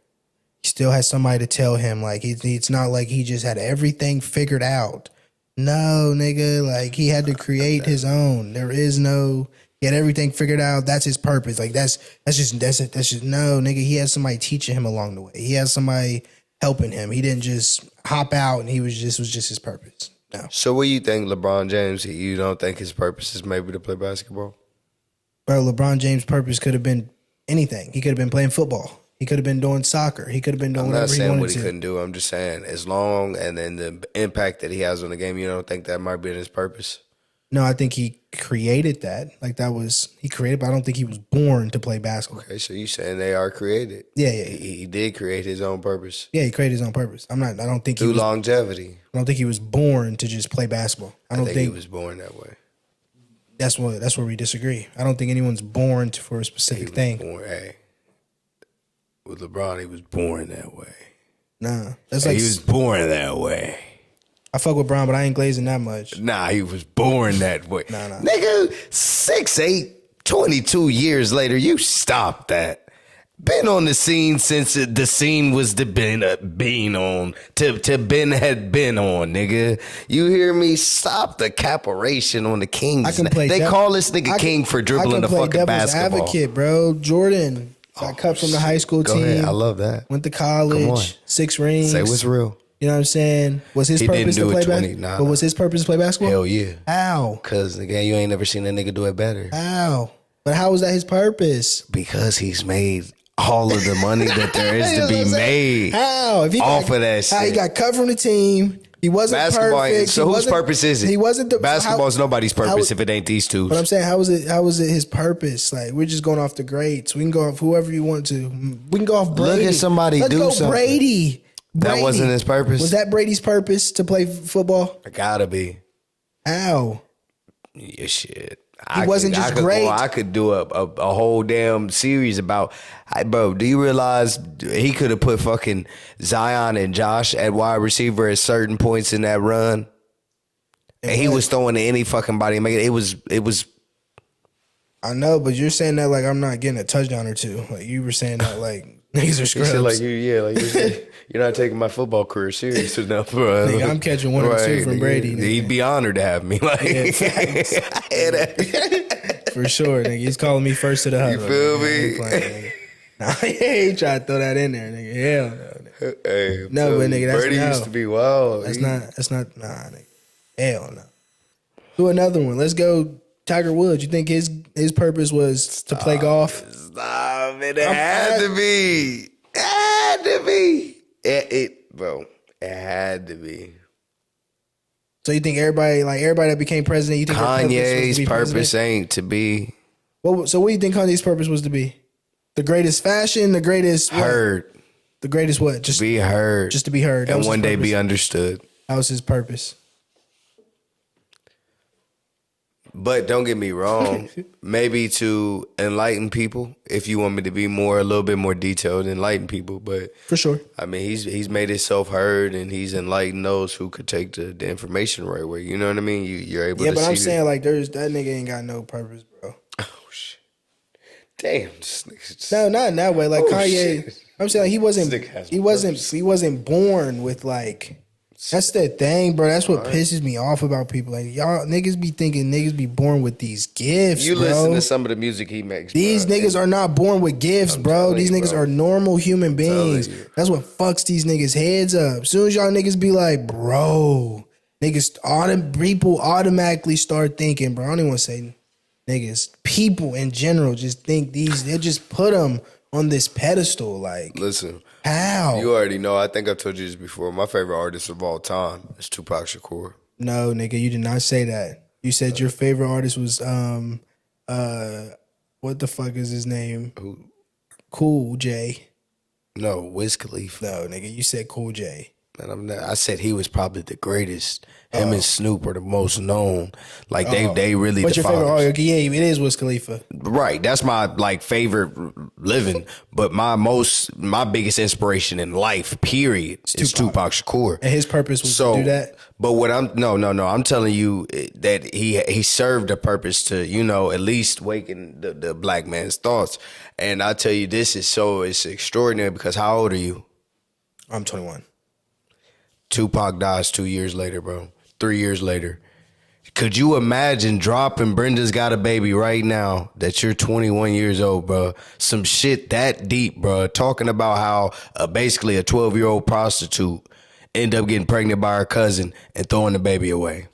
S1: He still had somebody to tell him. Like it's not like he just had everything figured out. No, nigga, like he had to create his own. He had everything figured out. That's his purpose. Like that's just no, nigga. He had somebody teaching him along the way. He had somebody helping him. He didn't just hop out and was just his purpose. No.
S2: So what do you think, LeBron James? You don't think his purpose is maybe to play basketball?
S1: Bro, LeBron James' purpose could have been anything. He could have been playing football. He could have been doing soccer. He could have been doing whatever he wanted to.
S2: I'm not saying what he couldn't do. I'm just saying as long and then the impact that he has on the game, you don't think that might be his purpose?
S1: No, I think he created that. Like he created, but I don't think he was born to play basketball.
S2: Okay, so you saying they are created?
S1: Yeah.
S2: He did create his own purpose.
S1: Yeah, he created his own purpose. I don't think
S2: through longevity.
S1: I don't think he was born to just play basketball. I don't think
S2: he was born that way.
S1: That's where we disagree. I don't think anyone's born for a specific thing.
S2: With LeBron, he was born that way.
S1: Nah, that's like
S2: he was born that way.
S1: I fuck with Bron, but I ain't glazing that much.
S2: Nah, he was born that way.
S1: Nah.
S2: Nigga, 6'8", 22 years later, you stop that. Been on the scene since the scene was been on. Ben had been on, nigga. You hear me? Stop the caparation on the Kings. They call this nigga King for dribbling the fucking basketball.
S1: Advocate, bro. Jordan got cut from the high school team.
S2: Ahead. I love that.
S1: Went to college. 6 rings.
S2: Say what's real.
S1: You know what I'm saying? Was his purpose to play basketball? But was his purpose to play basketball?
S2: Hell yeah.
S1: How?
S2: Because, again, you ain't never seen a nigga do it better.
S1: How? But how was that his purpose?
S2: Because he's made all of the money that there is to be made.
S1: How? If he
S2: off of that shit.
S1: How he got cut from the team. He wasn't perfect.
S2: So whose purpose is it?
S1: He wasn't the
S2: basketball's nobody's purpose if it ain't these two.
S1: But I'm saying, how was it his purpose? Like, we're just going off the greats. We can go off whoever you want to. We can go off Brady.
S2: Look at somebody
S1: Let's
S2: do
S1: go
S2: something.
S1: Brady.
S2: That wasn't his purpose.
S1: Was that Brady's purpose to play football?
S2: It gotta be.
S1: How?
S2: Yeah, shit.
S1: He wasn't just great.
S2: I could do a whole damn series about, bro, do you realize he could have put fucking Zion and Josh at wide receiver at certain points in that run? And he was throwing to any fucking body. It was.
S1: I know, but you're saying that like I'm not getting a touchdown or two. Like you were saying that like niggas are scrubs.
S2: You're not taking my football career serious enough, bro.
S1: Nigga, I'm catching one or two from Brady. Nigga.
S2: He'd be honored to have me. Like,
S1: for sure, nigga. He's calling me first to the huddle.
S2: You feel
S1: me? Nah, he ain't trying to throw that in there, nigga. Hell no. Nigga.
S2: Hey,
S1: no, but nigga, that's
S2: Brady used to be wild.
S1: That's not, nah, nigga. Hell no. Do another one. Let's go Tiger Woods. You think his purpose was to play golf?
S2: Stop it. It had to be. It had to be. Bro, it had to be.
S1: So you think everybody that became president, you think
S2: Kanye's purpose ain't to be.
S1: So what do you think Kanye's purpose was to be? The greatest fashion, the greatest
S2: heard.
S1: What? The greatest what? Just
S2: be heard.
S1: Just to be heard.
S2: And one day be understood.
S1: That was his purpose.
S2: But don't get me wrong, maybe to enlighten people, if you want me to be a little bit more detailed, enlighten people. But
S1: for sure,
S2: I mean, he's made himself heard, and he's enlightened those who could take the information the right way. You know what I mean? You're able to see.
S1: Yeah, but I'm saying like that nigga ain't got no purpose, bro.
S2: Oh shit! Damn,
S1: no, not in that way. Like Kanye, shit. I'm saying like, he wasn't born with like. That's the thing, bro. That's what pisses me off about people. Like, y'all niggas be thinking niggas be born with these gifts,
S2: You
S1: bro.
S2: listen to some of the music he makes,
S1: These niggas are not born with gifts, bro. These niggas are normal human beings. That's what fucks these niggas' heads up. As soon as y'all niggas be like, bro, people automatically start thinking, bro. I don't even want to say niggas. People in general just think they just put them on this pedestal. Like,
S2: listen.
S1: How?
S2: You already know. I think I've told you this before. My favorite artist of all time is Tupac Shakur.
S1: No, nigga, you did not say that. You said your favorite artist was what the fuck is his name?
S2: Who?
S1: Cool J.
S2: No, Wiz Khalifa.
S1: No, nigga, you said Cool J.
S2: And I said he was probably the greatest. Him and Snoop are the most known. Like they really.
S1: What's your favorite artist? Yeah, it is Wiz Khalifa.
S2: Right, that's my like favorite living. But my biggest inspiration in life, period, is Tupac Shakur.
S1: And his purpose was to do that.
S2: But what I'm telling you that he served a purpose to at least waken the black man's thoughts. And I tell you, it's extraordinary because how old are you?
S1: I'm 21.
S2: Tupac dies 2 years later, bro. 3 years later. Could you imagine dropping Brenda's Got a Baby right now that you're 21 years old, bro? Some shit that deep, bro. Talking about how basically a 12-year-old prostitute end up getting pregnant by her cousin and throwing the baby away.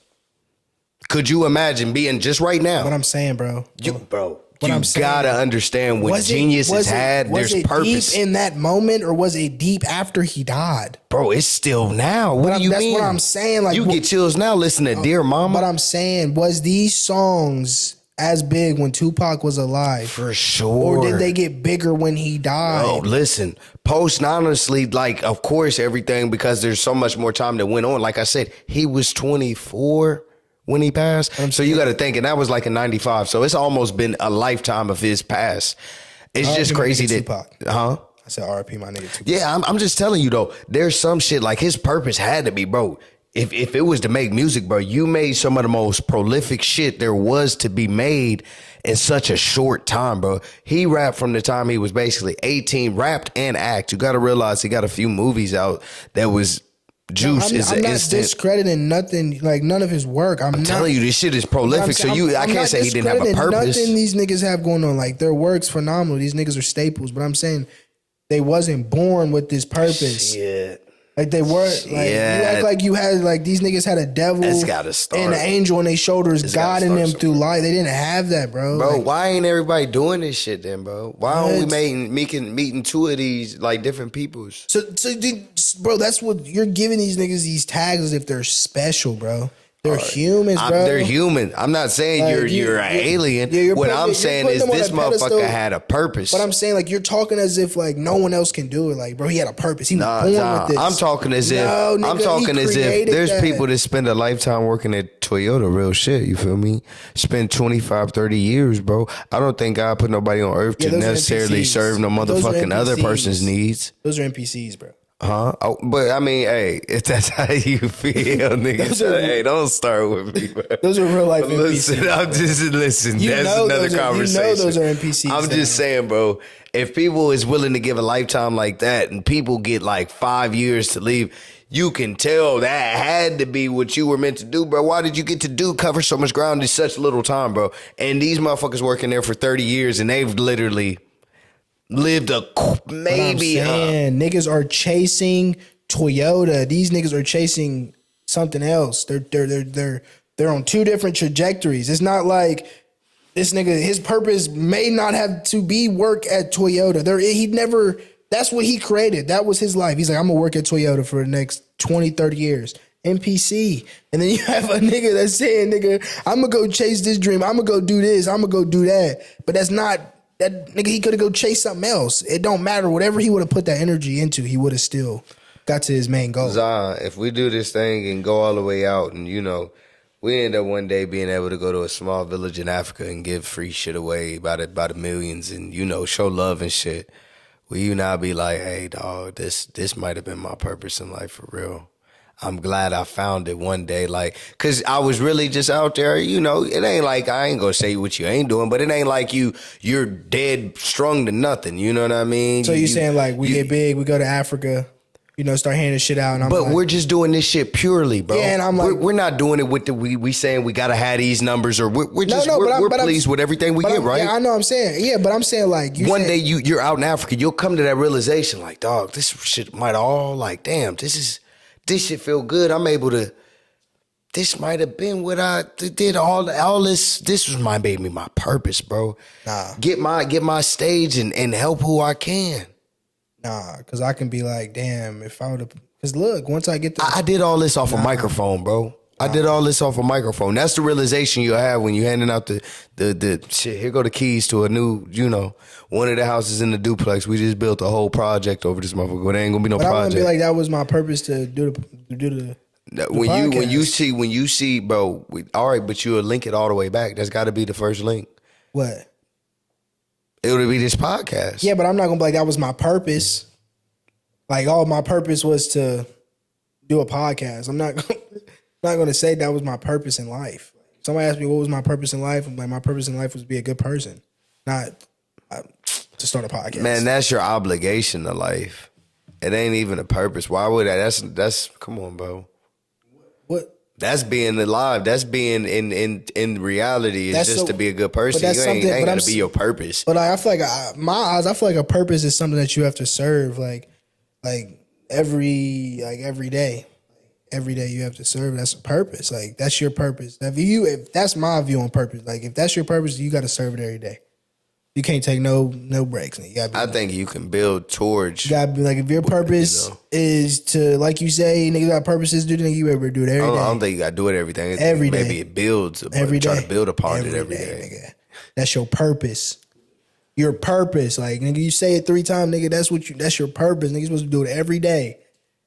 S2: Could you imagine being just right now?
S1: What I'm saying, bro.
S2: You gotta understand when genius is had, there's purpose.
S1: Deep in that moment, or was it deep after he died?
S2: Bro, it's still now. What do you mean?
S1: That's what I'm saying. Like,
S2: you get chills now listening to Dear Mama.
S1: But I'm saying, was these songs as big when Tupac was alive?
S2: For sure.
S1: Or did they get bigger when he died?
S2: Oh, listen, honestly, like, of course, everything, because there's so much more time that went on. Like I said, he was 24 when he passed. So you got to think, and that was like in 95. So it's almost been a lifetime of his pass. It's just crazy that,
S1: Tupac.
S2: Huh?
S1: I said RIP my nigga Tupac.
S2: Yeah, I'm just telling you though, there's some shit like his purpose had to be, bro. If it was to make music, bro, you made some of the most prolific shit there was to be made in such a short time, bro. He rapped from the time he was basically 18, rapped and act. You got to realize he got a few movies out that was juice.
S1: I'm not discrediting nothing, like none of his work. I'm
S2: telling you, this shit is prolific. So I can't say he didn't have a purpose.
S1: Nothing these niggas have going on, like their work's phenomenal. These niggas are staples, but I'm saying they wasn't born with this purpose.
S2: Shit.
S1: Like they were, like you act like you had, like these niggas had a devil and an angel on their shoulders guiding them through life. They didn't have that, bro.
S2: Bro, like, why ain't everybody doing this shit then, bro? Why aren't we meeting two of these like different peoples?
S1: So, bro, that's what you're giving these niggas these tags as if they're special, bro. They're humans, bro.
S2: They're human. I'm not saying like, you're an alien. What I'm saying is this motherfucker had a purpose.
S1: But I'm saying, like, you're talking as if like no one else can do it. Like, bro, he had a purpose. He was born with this.
S2: I'm talking as if there's people that spend a lifetime working at Toyota, real shit. You feel me? Spend 25, 30 years, bro. I don't think God put nobody on earth to necessarily serve no motherfucking other person's needs.
S1: Those are NPCs, bro.
S2: Huh? Oh, but I mean, hey, if that's how you feel, nigga, hey, don't start with me, bro.
S1: Those are real life NPCs.
S2: Listen. That's another conversation.
S1: You know those are NPCs.
S2: I'm just saying, bro. If people is willing to give a lifetime like that, and people get like 5 years to leave, you can tell that had to be what you were meant to do, bro. Why did you get to cover so much ground in such little time, bro? And these motherfuckers working there for 30 years, and they've literally lived
S1: niggas are chasing Toyota. These niggas are chasing something else. They're on two different trajectories. It's not like this nigga, his purpose may not have to be work at Toyota. That's what he created. That was his life. He's like, I'm gonna work at Toyota for the next 20, 30 years. NPC. And then you have a nigga that's saying, nigga, I'm gonna go chase this dream. I'm gonna go do this. I'm gonna go do that. But that's not that nigga. He could have go chase something else. It don't matter. Whatever he would have put that energy into, he would have still got to his main goal.
S2: Zah, if we do this thing and go all the way out, and we end up one day being able to go to a small village in Africa and give free shit away by the millions, and show love and shit, will you now be like, hey dog, this might have been my purpose in life for real? I'm glad I found it one day, like, cause I was really just out there, it ain't like, I ain't gonna say what you ain't doing, but it ain't like you're dead strung to nothing, you know what I mean?
S1: So you're saying like, we get big, we go to Africa, start handing shit out. And
S2: we're just doing this shit purely, bro.
S1: Yeah, and I'm like,
S2: we're not doing it with we saying we gotta have these numbers, or we're pleased with everything we get, right?
S1: Yeah, I know what I'm saying. Yeah, but I'm saying like,
S2: one day you're out in Africa, you'll come to that realization, like, dog, this shit might all like, damn, this shit feel good. I'm able to. This might have been what I did. All this. This was maybe my purpose, bro.
S1: Nah.
S2: Get my stage and help who I can.
S1: Nah, because I can be like, damn, if I would have. Because look, once I get
S2: I did all this off a microphone, bro. I did all this off a microphone. That's the realization you have when you're handing out the shit. Here go the keys to a new, one of the houses in the duplex. We just built a whole project over this motherfucker. But there ain't gonna be no project. I wouldn't
S1: be like, that was my purpose to do the
S2: when you see, bro. All right, but you'll link it all the way back. That's got to be the first link.
S1: What?
S2: It would be this podcast.
S1: Yeah, but I'm not gonna be like, that was my purpose. Like, all my purpose was to do a podcast. I'm not going to say that was my purpose in life. Somebody asked me what was my purpose in life. I'm like, my purpose in life was to be a good person, not to start a podcast.
S2: Man, that's your obligation to life. It ain't even a purpose. Why would that's come on, bro.
S1: What?
S2: That's being alive. That's being in reality. It's just to be a good person. You ain't got to be your purpose.
S1: But I feel like my eyes, I feel like a purpose is something that you have to serve. Like every day. Every day you have to serve. That's a purpose. Like that's your purpose. If that's my view on purpose. Like if that's your purpose, you got to serve it every day. You can't take no breaks.
S2: I think you can build towards.
S1: You gotta be like, if your purpose is to, like you say, niggas got purposes to do, you ever do it every day.
S2: I don't think you gotta do it every day.
S1: Every day.
S2: Maybe it builds.
S1: Every day.
S2: Try to build upon it every day.
S1: Nigga. That's your purpose. Your purpose. Like, nigga, you say it 3 times, nigga, that's your purpose. Nigga, you're supposed to do it every day.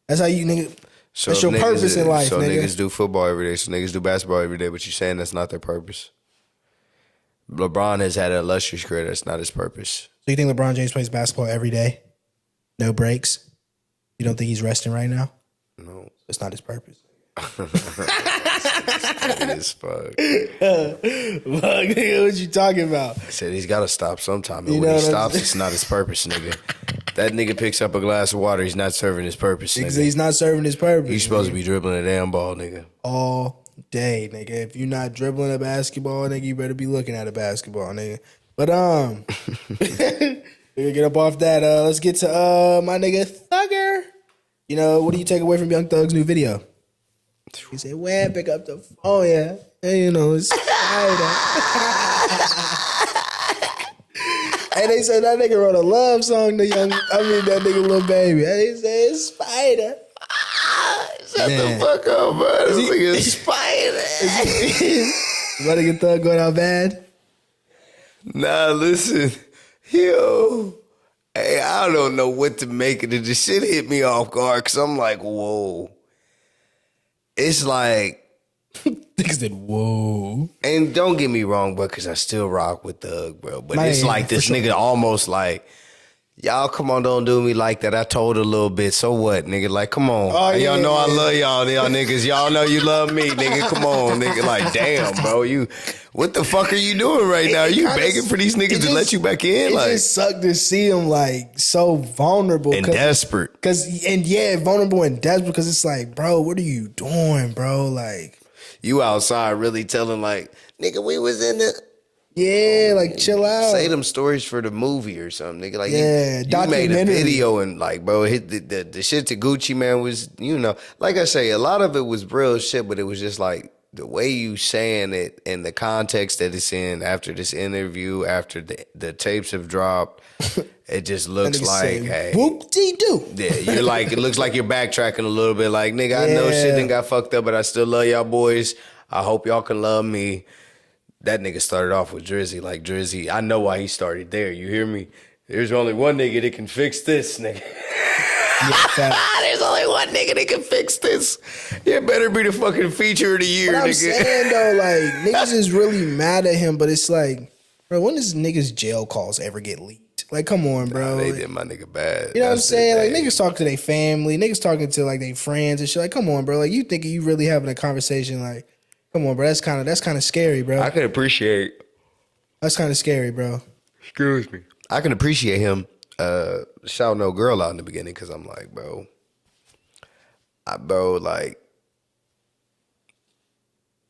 S1: That's how you, nigga. So that's your purpose in life,
S2: so
S1: nigga.
S2: Niggas do football every day. So niggas do basketball every day. But you're saying that's not their purpose. LeBron has had an illustrious career. That's not his purpose.
S1: So you think LeBron James plays basketball every day? No breaks? You don't think he's resting right now?
S2: No.
S1: It's not his purpose.
S2: It is fuck.
S1: Fuck, nigga, what you talking about?
S2: I said he's got to stop sometime. And when he stops, it's not his purpose, nigga. That nigga picks up a glass of water. He's not serving his purpose, nigga.
S1: He's not serving his purpose.
S2: He's supposed to be dribbling a damn ball, nigga.
S1: All day, nigga. If you're not dribbling a basketball, nigga, you better be looking at a basketball, nigga. But we get up off that. Let's get to my nigga Thugger. You know, what do you take away from Young Thug's new video? He said, "When pick up the phone, yeah, and you know it's spider." And they said that nigga wrote a love song to that nigga Lil Baby. And they said it's Spider.
S2: Shut the fuck up, bro. This nigga is Spider.
S1: My nigga Thug going out bad?
S2: Nah, listen. Yo. Hey, I don't know what to make of it. The shit hit me off guard because I'm like, whoa. It's like...
S1: Niggas said, whoa.
S2: And don't get me wrong, bro, because I still rock with Thug, bro. But it's like this nigga almost like... Y'all, come on, don't do me like that. I told a little bit. So what, nigga? Like, come on. I love y'all niggas. Y'all know you love me, nigga. Come on, nigga. Like, damn, bro. What the fuck are you doing right now? You begging for these niggas to let you back in?
S1: It just sucked to see him, like, so vulnerable.
S2: And desperate.
S1: Vulnerable and desperate because it's like, bro, what are you doing, bro? Like.
S2: You outside really telling, like, nigga, we was in the...
S1: Yeah, like chill out.
S2: Say them stories for the movie or something, nigga. Like,
S1: yeah,
S2: you made a video and like, bro, hit the shit to Gucci Man was, you know, like I say, a lot of it was real shit, but it was just like the way you saying it and the context that it's in after this interview, after the tapes have dropped. It just looks like, hey,
S1: whoop-de-doo.
S2: Yeah, you're like, it looks like you're backtracking a little bit. Like, nigga, I know shit done got fucked up, but I still love y'all boys. I hope y'all can love me. That nigga started off with Drizzy. Like, Drizzy, I know why he started there. You hear me? There's only one nigga that can fix this, nigga. There's only one nigga that can fix this. You better be the fucking feature of the year, nigga.
S1: I'm saying, though, like, niggas is really mad at him, but it's like, bro, when does niggas' jail calls ever get leaked? Like, come on, bro.
S2: Nah, they did my nigga bad.
S1: You know what I'm saying? Like, niggas talk to their family. Niggas talking to, like, their friends and shit. Like, come on, bro. Like, you thinking you really having a conversation, like, come on, bro. That's kind of scary, bro.
S2: I can appreciate.
S1: That's kind of scary, bro.
S2: Excuse me. I can appreciate him shouting no girl out in the beginning because I'm like, bro, like,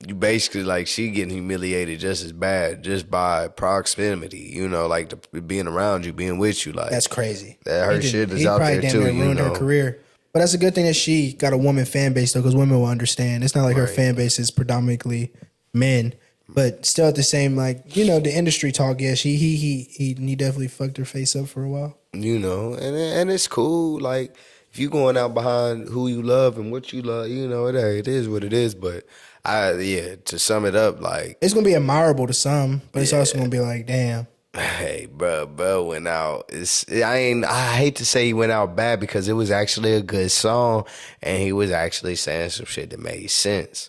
S2: you basically like she getting humiliated just as bad just by proximity, you know, like being around you, being with you, like
S1: that's crazy.
S2: That her shit is out there too.
S1: He ruined her career. But that's a good thing that she got a woman fan base, though, because women will understand. It's not like her fan base is predominantly men. But still at the same, like, you know, the industry talk, yeah, he definitely fucked her face up for a while.
S2: You know, and it's cool. Like, if you going out behind who you love and what you love, you know, it is what it is. But, to sum it up, like...
S1: It's going to be admirable to some, but it's also going to be like, damn.
S2: Hey, bro went out. I hate to say he went out bad because it was actually a good song and he was actually saying some shit that made sense.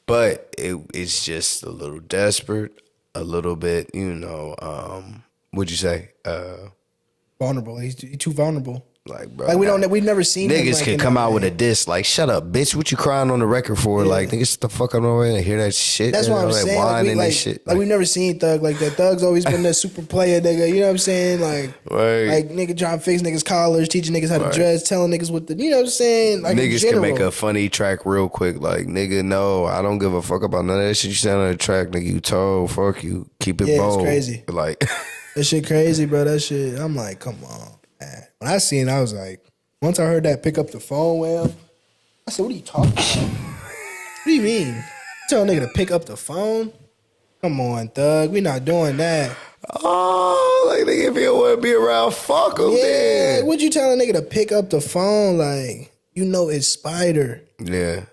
S2: But it's just a little desperate, a little bit, you know, what'd you say?
S1: Vulnerable. He's too vulnerable.
S2: Like, bro,
S1: like we've never seen
S2: niggas can come out with a diss like, shut up, bitch, what you crying on the record for? Yeah. Like, niggas, the fuck I'm over and hear that shit.
S1: That's what I'm saying.
S2: Shit.
S1: Like, we've never seen Thug like that. Thug's always been that super player, nigga. You know what I'm saying? Like, like nigga trying to fix niggas' collars, teaching niggas how to dress, telling niggas what the, you know what I'm saying? Like,
S2: niggas can make a funny track real quick. Like, nigga, no, I don't give a fuck about none of that shit you saying on the track. Nigga, you told, fuck you, keep it bold.
S1: It's crazy.
S2: Like,
S1: that shit crazy, bro. That shit, I'm like, come on, man. When I seen it, I was like, Once I heard that pick up the phone, well, I said, what are you talking about? What do you mean? Tell a nigga to pick up the phone? Come on, Thug. We not doing that.
S2: Oh, like nigga, if you don't want to be around, fuck him.
S1: Yeah,
S2: then.
S1: would you tell a nigga to pick up the phone? Like, you know it's Spider.
S2: Yeah.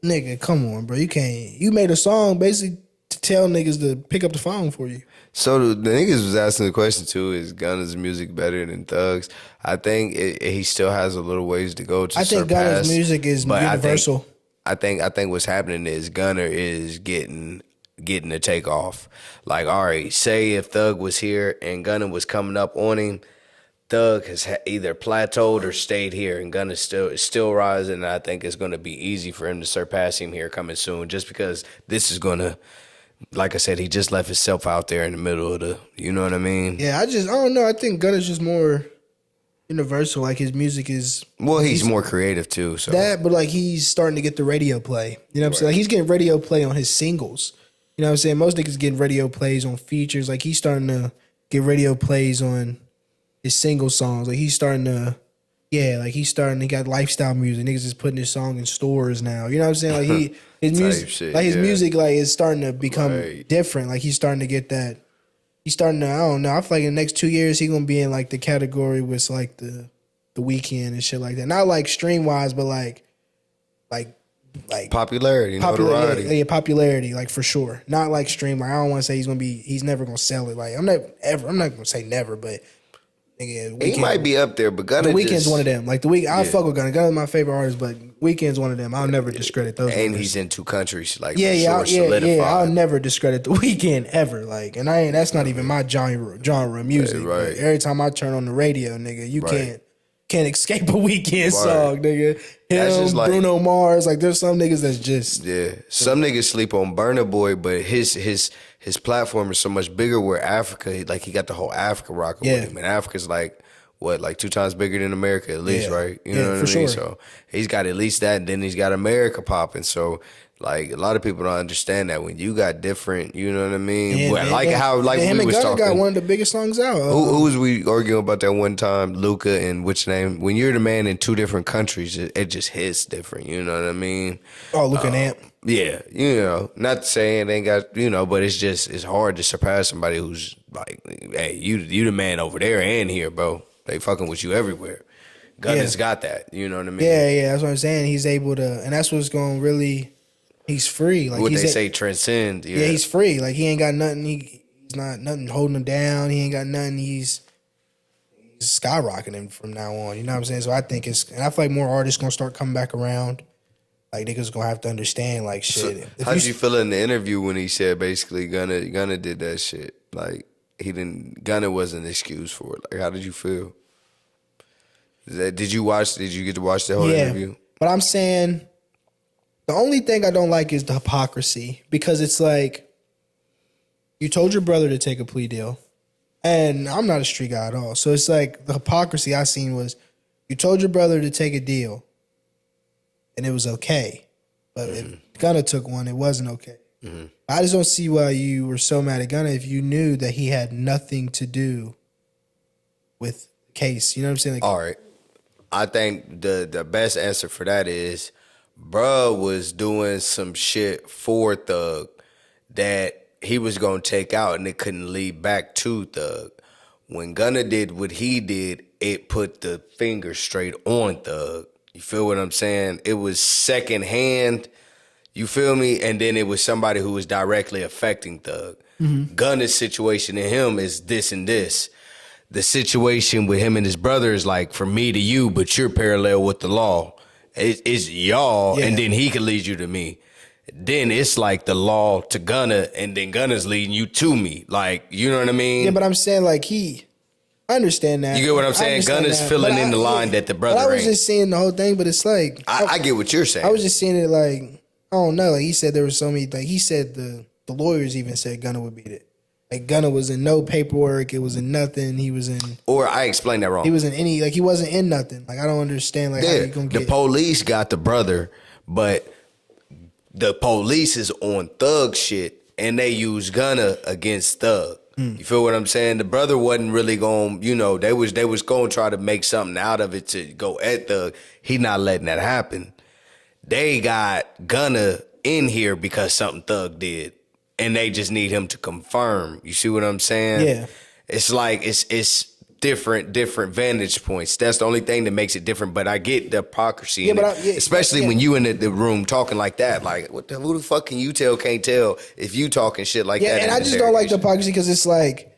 S1: Nigga, come on, bro. You can't. You made a song basically to tell niggas to pick up the phone for you.
S2: So the niggas was asking the question too: is Gunna's music better than Thug's? I think he still has a little ways to go to.
S1: I think Gunna's music is universal.
S2: I think what's happening is Gunna is getting to take off. Like, all right, say if Thug was here and Gunna was coming up on him, Thug has either plateaued or stayed here, and Gunna is still rising. And I think it's going to be easy for him to surpass him here coming soon, just because this is going to. Like I said, he just left himself out there in the middle of the, you know what I mean?
S1: Yeah, I don't know. I think Gunna's just more universal. Like his music is.
S2: Well, he's more creative too. So
S1: that, but like he's starting to get the radio play. You know what I'm saying? Like he's getting radio play on his singles. You know what I'm saying? Most niggas getting radio plays on features. Like he's starting to get radio plays on his single songs. Like he's starting to. Yeah, like he got lifestyle music. Niggas is putting his song in stores now. You know what I'm saying? Like his music,
S2: shit,
S1: his music, like is starting to become different. Like he's starting to get that. He's starting to. I don't know. I feel like in the next 2 years he gonna be in like the category with like the Weeknd and shit like that. Not like stream wise, but like
S2: popularity, notoriety.
S1: Yeah, popularity, like for sure. Not like stream. Like I don't want to say he's never gonna sell it. Like I'm not gonna say never, but. Nigga,
S2: he might be up there, but Gunna
S1: The Weeknd's one of them. Like I fuck with Gunna. Gunna's my favorite artist, but Weeknd's one of them. I'll never discredit those.
S2: And
S1: numbers.
S2: he's in 2 countries. Like
S1: yeah. I'll never discredit the Weeknd ever. Like, and that's not even my genre of music.
S2: Right.
S1: Like, every time I turn on the radio, nigga, you can't escape a Weeknd song, nigga. Him, like, Bruno Mars. Like, there's some niggas that's just
S2: Some niggas sleep on Burna Boy, but his platform is so much bigger. Where Africa, like he got the whole Africa rocking with him, and Africa's like 2 times bigger than America at least, right? You know what I mean?
S1: Sure.
S2: So he's got at least that, and then he's got America popping. So like a lot of people don't understand that when you got different, you know what I mean?
S1: Yeah,
S2: We was talking.
S1: Got one of the biggest songs out.
S2: Who was we arguing about that one time? Luca and which name? When you're the man in 2 different countries, it just hits different. You know what I mean?
S1: Oh, Luca and Amp.
S2: Yeah, you know, not saying they ain't got, you know, but it's hard to surpass somebody who's like, hey, you the man over there and here, bro. They fucking with you everywhere. Gunna's got that, you know what I mean?
S1: Yeah, that's what I'm saying. He's able to, and that's what's going really. He's free. Like
S2: what they say, transcend. Yeah,
S1: he's free. Like he ain't got nothing. He's not nothing holding him down. He ain't got nothing. He's skyrocketing from now on. You know what I'm saying? So I think and I feel like more artists gonna start coming back around. Like niggas gonna have to understand. Like shit.
S2: So how did you feel in the interview when he said basically Gunna did that shit? Like Gunna wasn't an excuse for it. Like how did you feel? Did you get to watch the whole interview?
S1: But I'm saying. The only thing I don't like is the hypocrisy, because it's like you told your brother to take a plea deal, and I'm not a street guy at all. So it's like the hypocrisy I seen was you told your brother to take a deal, and it was okay, but if Gunna took one, it wasn't okay. Mm-hmm. I just don't see why you were so mad at Gunna if you knew that he had nothing to do with the case. You know what I'm saying? Like,
S2: all right, I think the best answer for that is. Bruh was doing some shit for Thug that he was gonna take out, and it couldn't lead back to Thug. When Gunna did what he did, it put the finger straight on Thug. You feel what I'm saying? It was secondhand. You feel me? And then it was somebody who was directly affecting Thug. Mm-hmm. Gunna's situation and him is this and this. The situation with him and his brother is like from me to you, but you're parallel with the law. It's y'all, and then he can lead you to me. Then it's like the law to Gunna, and then Gunna's leading you to me. Like, you know what I mean?
S1: Yeah, but I'm saying like I understand that.
S2: You get what I'm saying? Gunna's filling in the line that the brother ain't.
S1: I was just saying the whole thing, but it's like
S2: I get what you're saying.
S1: I was just saying it like I don't know. Like he said there was so many. Like he said the lawyers even said Gunna would beat it. Like Gunna was in no paperwork. It was in nothing. He was in.
S2: Or I explained that wrong.
S1: He was in any. Like he wasn't in nothing. Like I don't understand. Like how you gonna get
S2: the police got the brother, but the police is on Thug shit, and they use Gunna against Thug. You feel what I'm saying? The brother wasn't really going, they was going to try to make something out of it to go at Thug. He not letting that happen. They got Gunna in here because something Thug did, and they just need him to confirm. You see what I'm saying?
S1: Yeah.
S2: It's like it's different vantage points. That's the only thing that makes it different. But I get the hypocrisy in it, especially when you in the room talking like that. Like, who the fuck can you tell? Can't tell if you talking shit like that.
S1: Yeah, and I just don't like the hypocrisy because it's like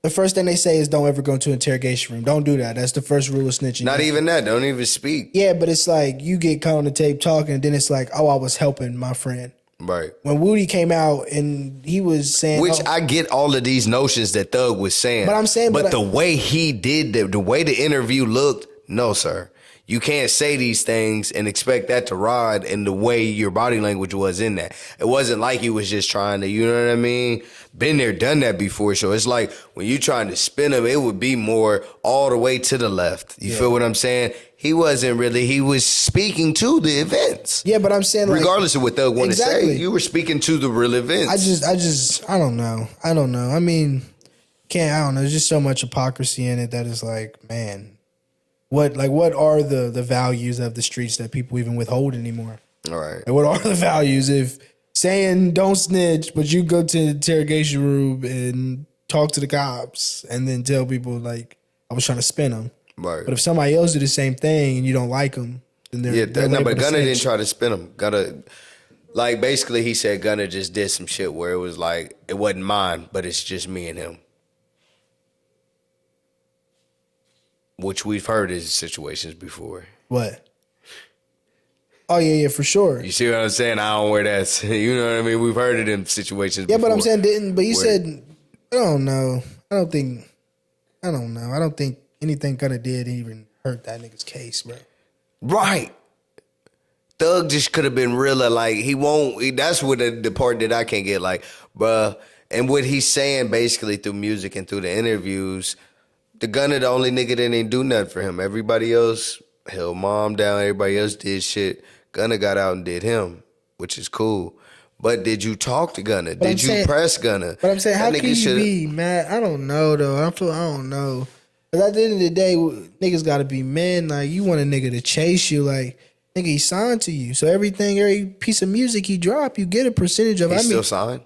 S1: the first thing they say is don't ever go to an interrogation room. Don't do that. That's the first rule of snitching.
S2: Not even that. Don't even speak.
S1: Yeah, but it's like you get caught on the tape talking, and then it's like, oh, I was helping my friend.
S2: Right.
S1: When Woody came out and he was saying,
S2: which I get all of these notions that Thug was saying,
S1: but I'm saying,
S2: but the way he did the way the interview looked, no, sir. You can't say these things and expect that to ride in the way your body language was in that. It wasn't like he was just trying to, you know what I mean? Been there, done that before. So it's like when you trying to spin him, it would be more all the way to the left. You feel what I'm saying? He wasn't really, he was speaking to the events.
S1: Yeah, but I'm saying,
S2: regardless of what Thug wanted to say, you were speaking to the real events.
S1: I don't know. I mean, I don't know. There's just so much hypocrisy in it that is like, man. What are the values of the streets that people even withhold anymore?
S2: All right.
S1: And what are the values if saying don't snitch, but you go to the interrogation room and talk to the cops and then tell people like I was trying to spin them.
S2: Right.
S1: But if somebody else did the same thing and you don't like them, then they're
S2: but Gunna didn't try to spin him. Gunna, like basically he said Gunna just did some shit where it was like it wasn't mine, but it's just me and him. Which we've heard in situations before.
S1: What? Oh, yeah, for sure.
S2: You see what I'm saying? I don't wear that. You know what I mean? We've heard it in situations before.
S1: Yeah, but I'm saying but you said, I don't know. I don't think anything Gunna did even hurt that nigga's case, bro.
S2: Right. Thug just could have been realer. Like, he won't. That's what the part that I can't get. Like, bruh. And what he's saying basically through music and through the interviews, the Gunna the only nigga that ain't do nothing for him. Everybody else held mom down. Everybody else did shit. Gunna got out and did him, which is cool. But did you talk to Gunna? Did you press Gunna?
S1: But I'm saying, how can you be mad? I don't know, though. I don't know. But at the end of the day, niggas got to be men. Like, you want a nigga to chase you. Like, nigga, he signed to you. So every piece of music he dropped, you get a percentage of it.
S2: Still signed?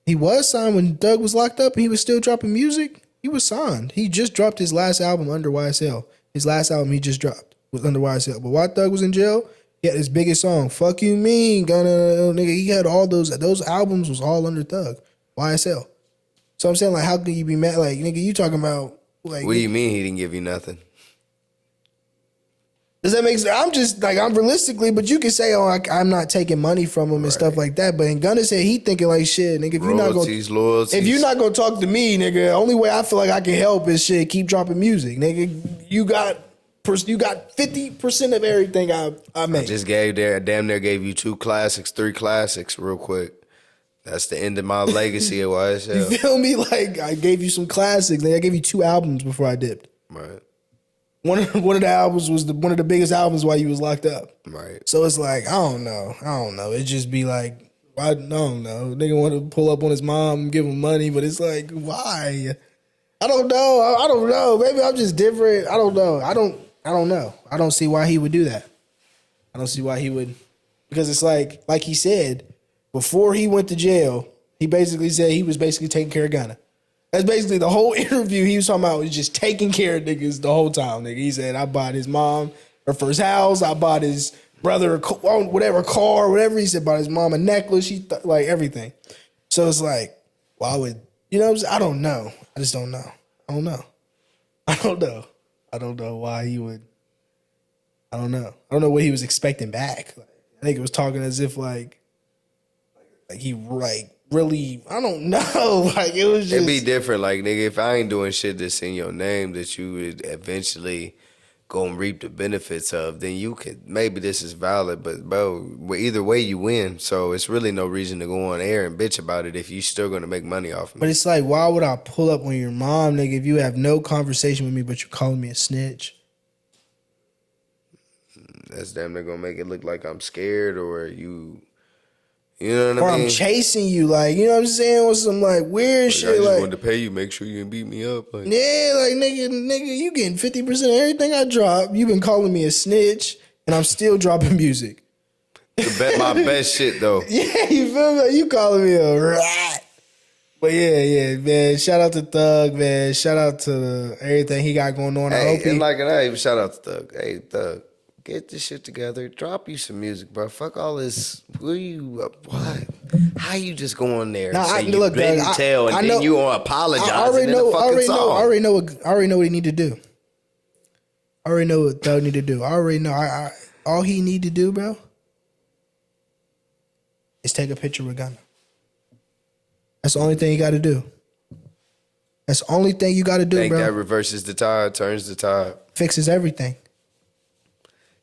S1: He was signed when Doug was locked up and he was still dropping music. He was signed. He just dropped his last album under YSL. His last album he just dropped was under YSL. But while Thug was in jail, he had his biggest song, Fuck You Mean, Gunna, nigga. He had all those albums was all under Thug, YSL. So I'm saying, like, how can you be mad? Like, nigga, you talking about, like.
S2: What do you mean he didn't give you nothing?
S1: Does that make sense? I'm just, like, I'm realistically, but you can say, oh, I'm not taking money from him and stuff like that. But in Gunna said he thinking like, shit, nigga, if you're not going to talk to me, nigga, the only way I feel like I can help is shit, keep dropping music. Nigga, you got 50% of everything I make.
S2: I just damn near gave you 3 classics real quick. That's the end of my legacy at YSL.
S1: You feel me? Like, I gave you some classics. Like, I gave you 2 albums before I dipped.
S2: Right.
S1: One of the albums was one of the biggest albums while you was locked up.
S2: Right.
S1: So it's like, I don't know. It just be like, I don't know. Nigga want to pull up on his mom and give him money, but it's like, why? I don't know. Maybe I'm just different. I don't know. I don't know. I don't see why he would do that. I don't see why he would, because it's like he said, before he went to jail, he basically said he was basically taking care of Gunna. That's basically the whole interview he was talking about, was just taking care of niggas the whole time, nigga. He said, I bought his mom her first house. I bought his brother whatever car, whatever. He said, bought his mom a necklace. Like everything. So it's like, why would, you know what I'm saying? I don't know. I just don't know. I don't know why he would. I don't know. I don't know what he was expecting back. Like, I think it was talking as if like he really, I don't know. Like, it was just.
S2: It'd be different. Like, nigga, if I ain't doing shit that's in your name that you would eventually go and reap the benefits of, then you could, maybe this is valid, but bro, either way you win. So it's really no reason to go on air and bitch about it if you still gonna make money off of me.
S1: But it's like, why would I pull up on your mom, nigga, if you have no conversation with me, but you're calling me a snitch?
S2: That's damn near gonna make it look like I'm scared or you You know what
S1: or
S2: I mean?
S1: I'm chasing you, like, you know what I'm saying, or some like weird shit.
S2: I just
S1: like,
S2: wanted to pay you, make sure you didn't beat me up. Like,
S1: yeah, like nigga, you getting 50% of everything I drop. You been calling me a snitch, and I'm still dropping music.
S2: my best shit though.
S1: Yeah, you feel me? Like, you calling me a rat. But yeah, man. Shout out to Thug, man. Shout out to everything he got going on. I hope
S2: and I even shout out to Thug. Hey, Thug, get this shit together. Drop you some music, bro. Fuck all this. Where you? What? How you just go on there and say you didn't tell, and then you gonna apologize? I already know. I
S1: already know what he need to do. I already know what Thug need to do. I already know. All he need to do, bro, is take a picture with Gunna. That's the only thing you got to do. That's the only thing you got to do, bro.
S2: That reverses the tide, turns the tide.
S1: Fixes everything.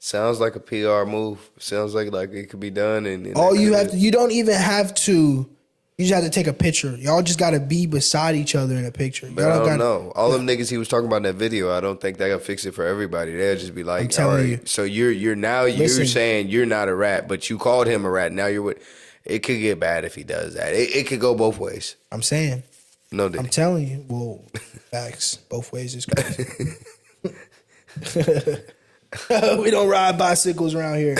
S2: Sounds like a PR move. Sounds like it could be done. And
S1: all you have to, you don't even have to, you just have to take a picture. Y'all just got to be beside each other in a picture.
S2: But I don't know. All them niggas he was talking about in that video, I don't think they gonna fix it for everybody. They'll just be like,
S1: I'm telling you.
S2: So you're saying you're not a rat, but you called him a rat. Now you're with. It could get bad if he does that. It could go both ways.
S1: I'm saying.
S2: No,
S1: I'm telling you. Well, facts. Both ways is crazy. We don't ride bicycles around here.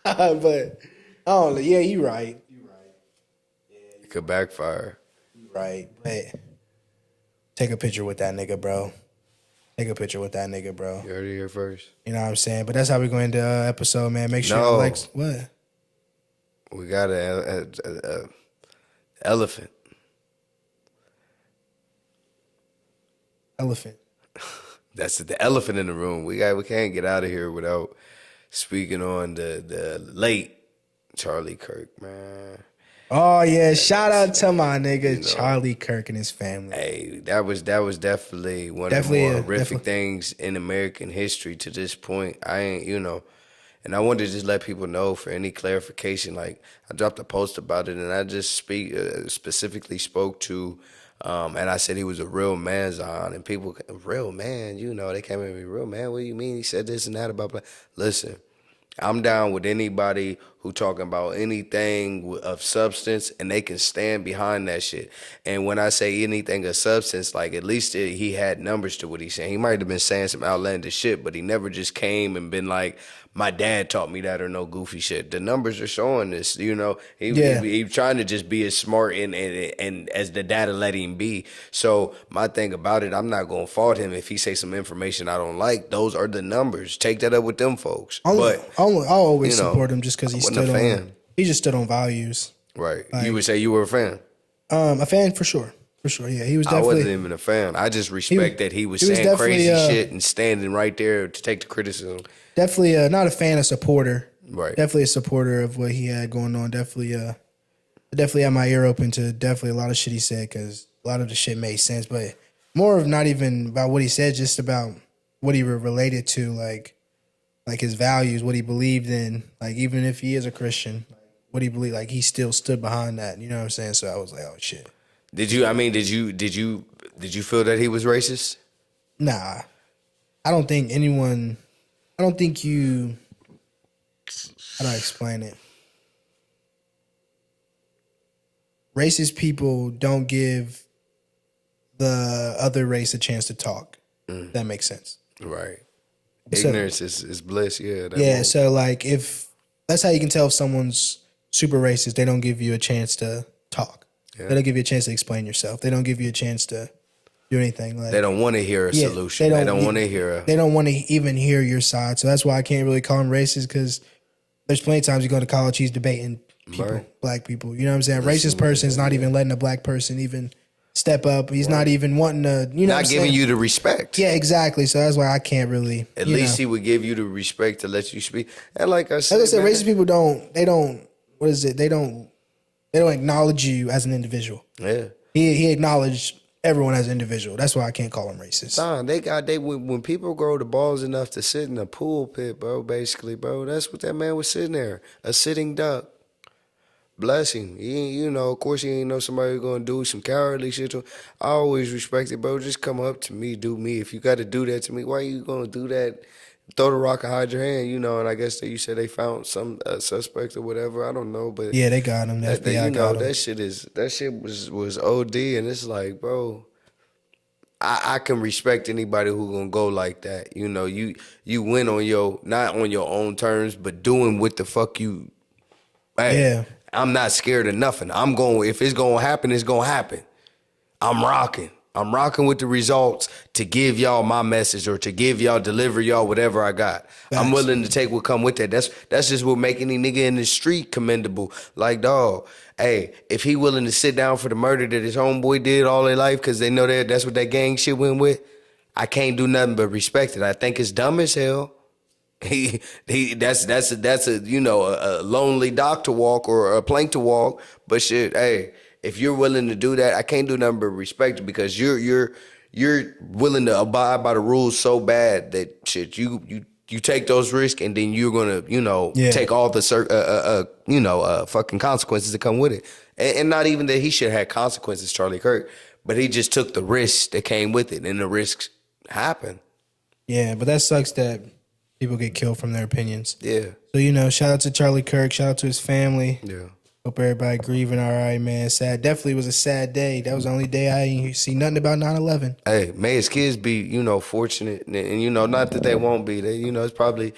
S1: But I don't know. Yeah, you right.
S2: Yeah, it could backfire.
S1: You right. But take a picture with that nigga, bro. Take a picture with that nigga, bro.
S2: You heard it here first.
S1: You know what I'm saying? But that's how we're going to episode, man. Make sure you like what?
S2: We got a elephant.
S1: Elephant.
S2: That's the elephant in the room. We can't get out of here without speaking on the late Charlie Kirk, man.
S1: Oh yeah, shout out to my nigga Charlie Kirk and his family.
S2: Hey, that was definitely one of the more horrific things in American history to this point. And I wanted to just let people know for any clarification. Like, I dropped a post about it, and I just specifically spoke to, and I said he was a real man, Zion, and people, real man, they came at me, real man, what do you mean? He said this and that about, listen. I'm down with anybody who talking about anything of substance, and they can stand behind that shit. And when I say anything of substance, like, at least he had numbers to what he's saying. He might have been saying some outlandish shit, but he never just came and been like, my dad taught me that, or no goofy shit. The numbers are showing this, He trying to just be as smart and as the data let him be. So my thing about it, I'm not going to fault him if he say some information I don't like. Those are the numbers. Take that up with them folks. I'll
S1: always support him just because he just stood on values.
S2: Right. Like, you would say you were a fan?
S1: A fan for sure. For sure, yeah. He was definitely.
S2: I wasn't even a fan. I just respect that he was saying crazy shit and standing right there to take the criticism.
S1: Definitely not a fan, a supporter.
S2: Right.
S1: Definitely a supporter of what he had going on. Definitely had my ear open to definitely a lot of shit he said, because a lot of the shit made sense. But more of not even about what he said, just about what he related to, like his values, what he believed in. Like, even if he is a Christian, what he believed, like, he still stood behind that. You know what I'm saying? So I was like, oh shit.
S2: Did you feel that he was racist?
S1: Nah. I don't think you, how do I explain it? Racist people don't give the other race a chance to talk. That makes sense.
S2: Right. Ignorance is bliss, yeah.
S1: Yeah, so like, if that's how you can tell if someone's super racist, they don't give you a chance to talk. Yeah. They don't give you a chance to explain yourself. They don't give you a chance to do anything. Like,
S2: they don't want to hear a solution. They don't want to hear
S1: They don't want to even hear your side. So that's why I can't really call them racist, because there's plenty of times you go to college, he's debating people, black people. You know what I'm saying? Racist person is not even letting a black person even step up. He's not even wanting to, not
S2: giving you the respect.
S1: Yeah, exactly. So that's why I can't really.
S2: At least he would give you the respect to let you speak. And like I said,
S1: racist people don't acknowledge you as an individual.
S2: Yeah.
S1: He acknowledged everyone as an individual. That's why I can't call him racist.
S2: Nah, when people grow the balls enough to sit in a pulpit, bro, basically, bro, that's what that man was sitting there. A sitting duck. Bless him. Of course he ain't know somebody gonna do some cowardly shit to him. I always respect it, bro. Just come up to me, do me. If you gotta do that to me, why you gonna do that throw the rock and hide your hand, you know. And I guess that you said they found some suspect or whatever. I don't know, but
S1: yeah, they got him. The FBI
S2: you know,
S1: got him.
S2: that shit was OD, and it's like, bro, I can respect anybody who gonna go like that. You know, you went on your not on your own terms, but doing what the fuck you. Hey,
S1: Yeah.
S2: I'm not scared of nothing. I'm going. If it's gonna happen, it's gonna happen. I'm rocking. I'm rocking with the results to give y'all my message or to give y'all, deliver y'all whatever I got. Facts. I'm willing to take what come with that. That's just what make any nigga in the street commendable. Like, dog, hey, if he willing to sit down for the murder that his homeboy did all their life because they know that's what that gang shit went with, I can't do nothing but respect it. I think it's dumb as hell. That's a you know a lonely doctor walk or a plank to walk, but shit, hey. If you're willing to do that, I can't do nothing but respect it because you're willing to abide by the rules so bad that shit you take those risks and then you're gonna take all the fucking consequences that come with it, and not even that he should have had consequences, Charlie Kirk, but he just took the risks that came with it, and the risks happen.
S1: Yeah, but that sucks that people get killed from their opinions.
S2: Yeah.
S1: So shout out to Charlie Kirk, shout out to his family.
S2: Yeah.
S1: Hope everybody grieving all right, man. Sad. Definitely was a sad day. That was the only day I didn't see nothing about 9/11.
S2: Hey, may his kids be, fortunate. And not that they won't be. They, it's probably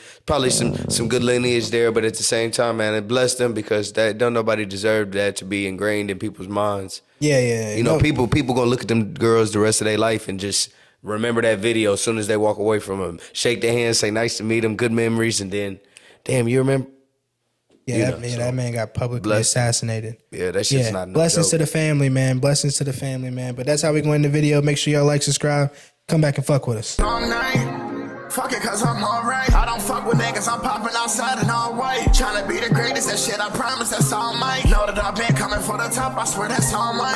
S2: some good lineage there, but at the same time, man, it bless them because don't nobody deserve that to be ingrained in people's minds.
S1: Yeah.
S2: People gonna look at them girls the rest of their life and just remember that video as soon as they walk away from them. Shake their hands, say nice to meet them, good memories, and then, damn, you remember?
S1: Yeah, that man got publicly assassinated.
S2: Yeah, that shit's not
S1: blessings to the family, man. Blessings to the family, man. But that's how we go in the video. Make sure y'all like, subscribe, come back and fuck with us.
S3: Long night. Fuck it, cause I'm alright. I don't fuck with niggas, I'm popping outside in all white. Tryna be the greatest, that shit I promise, that's all mine. Know that I've been coming for the top, I swear that's all mine.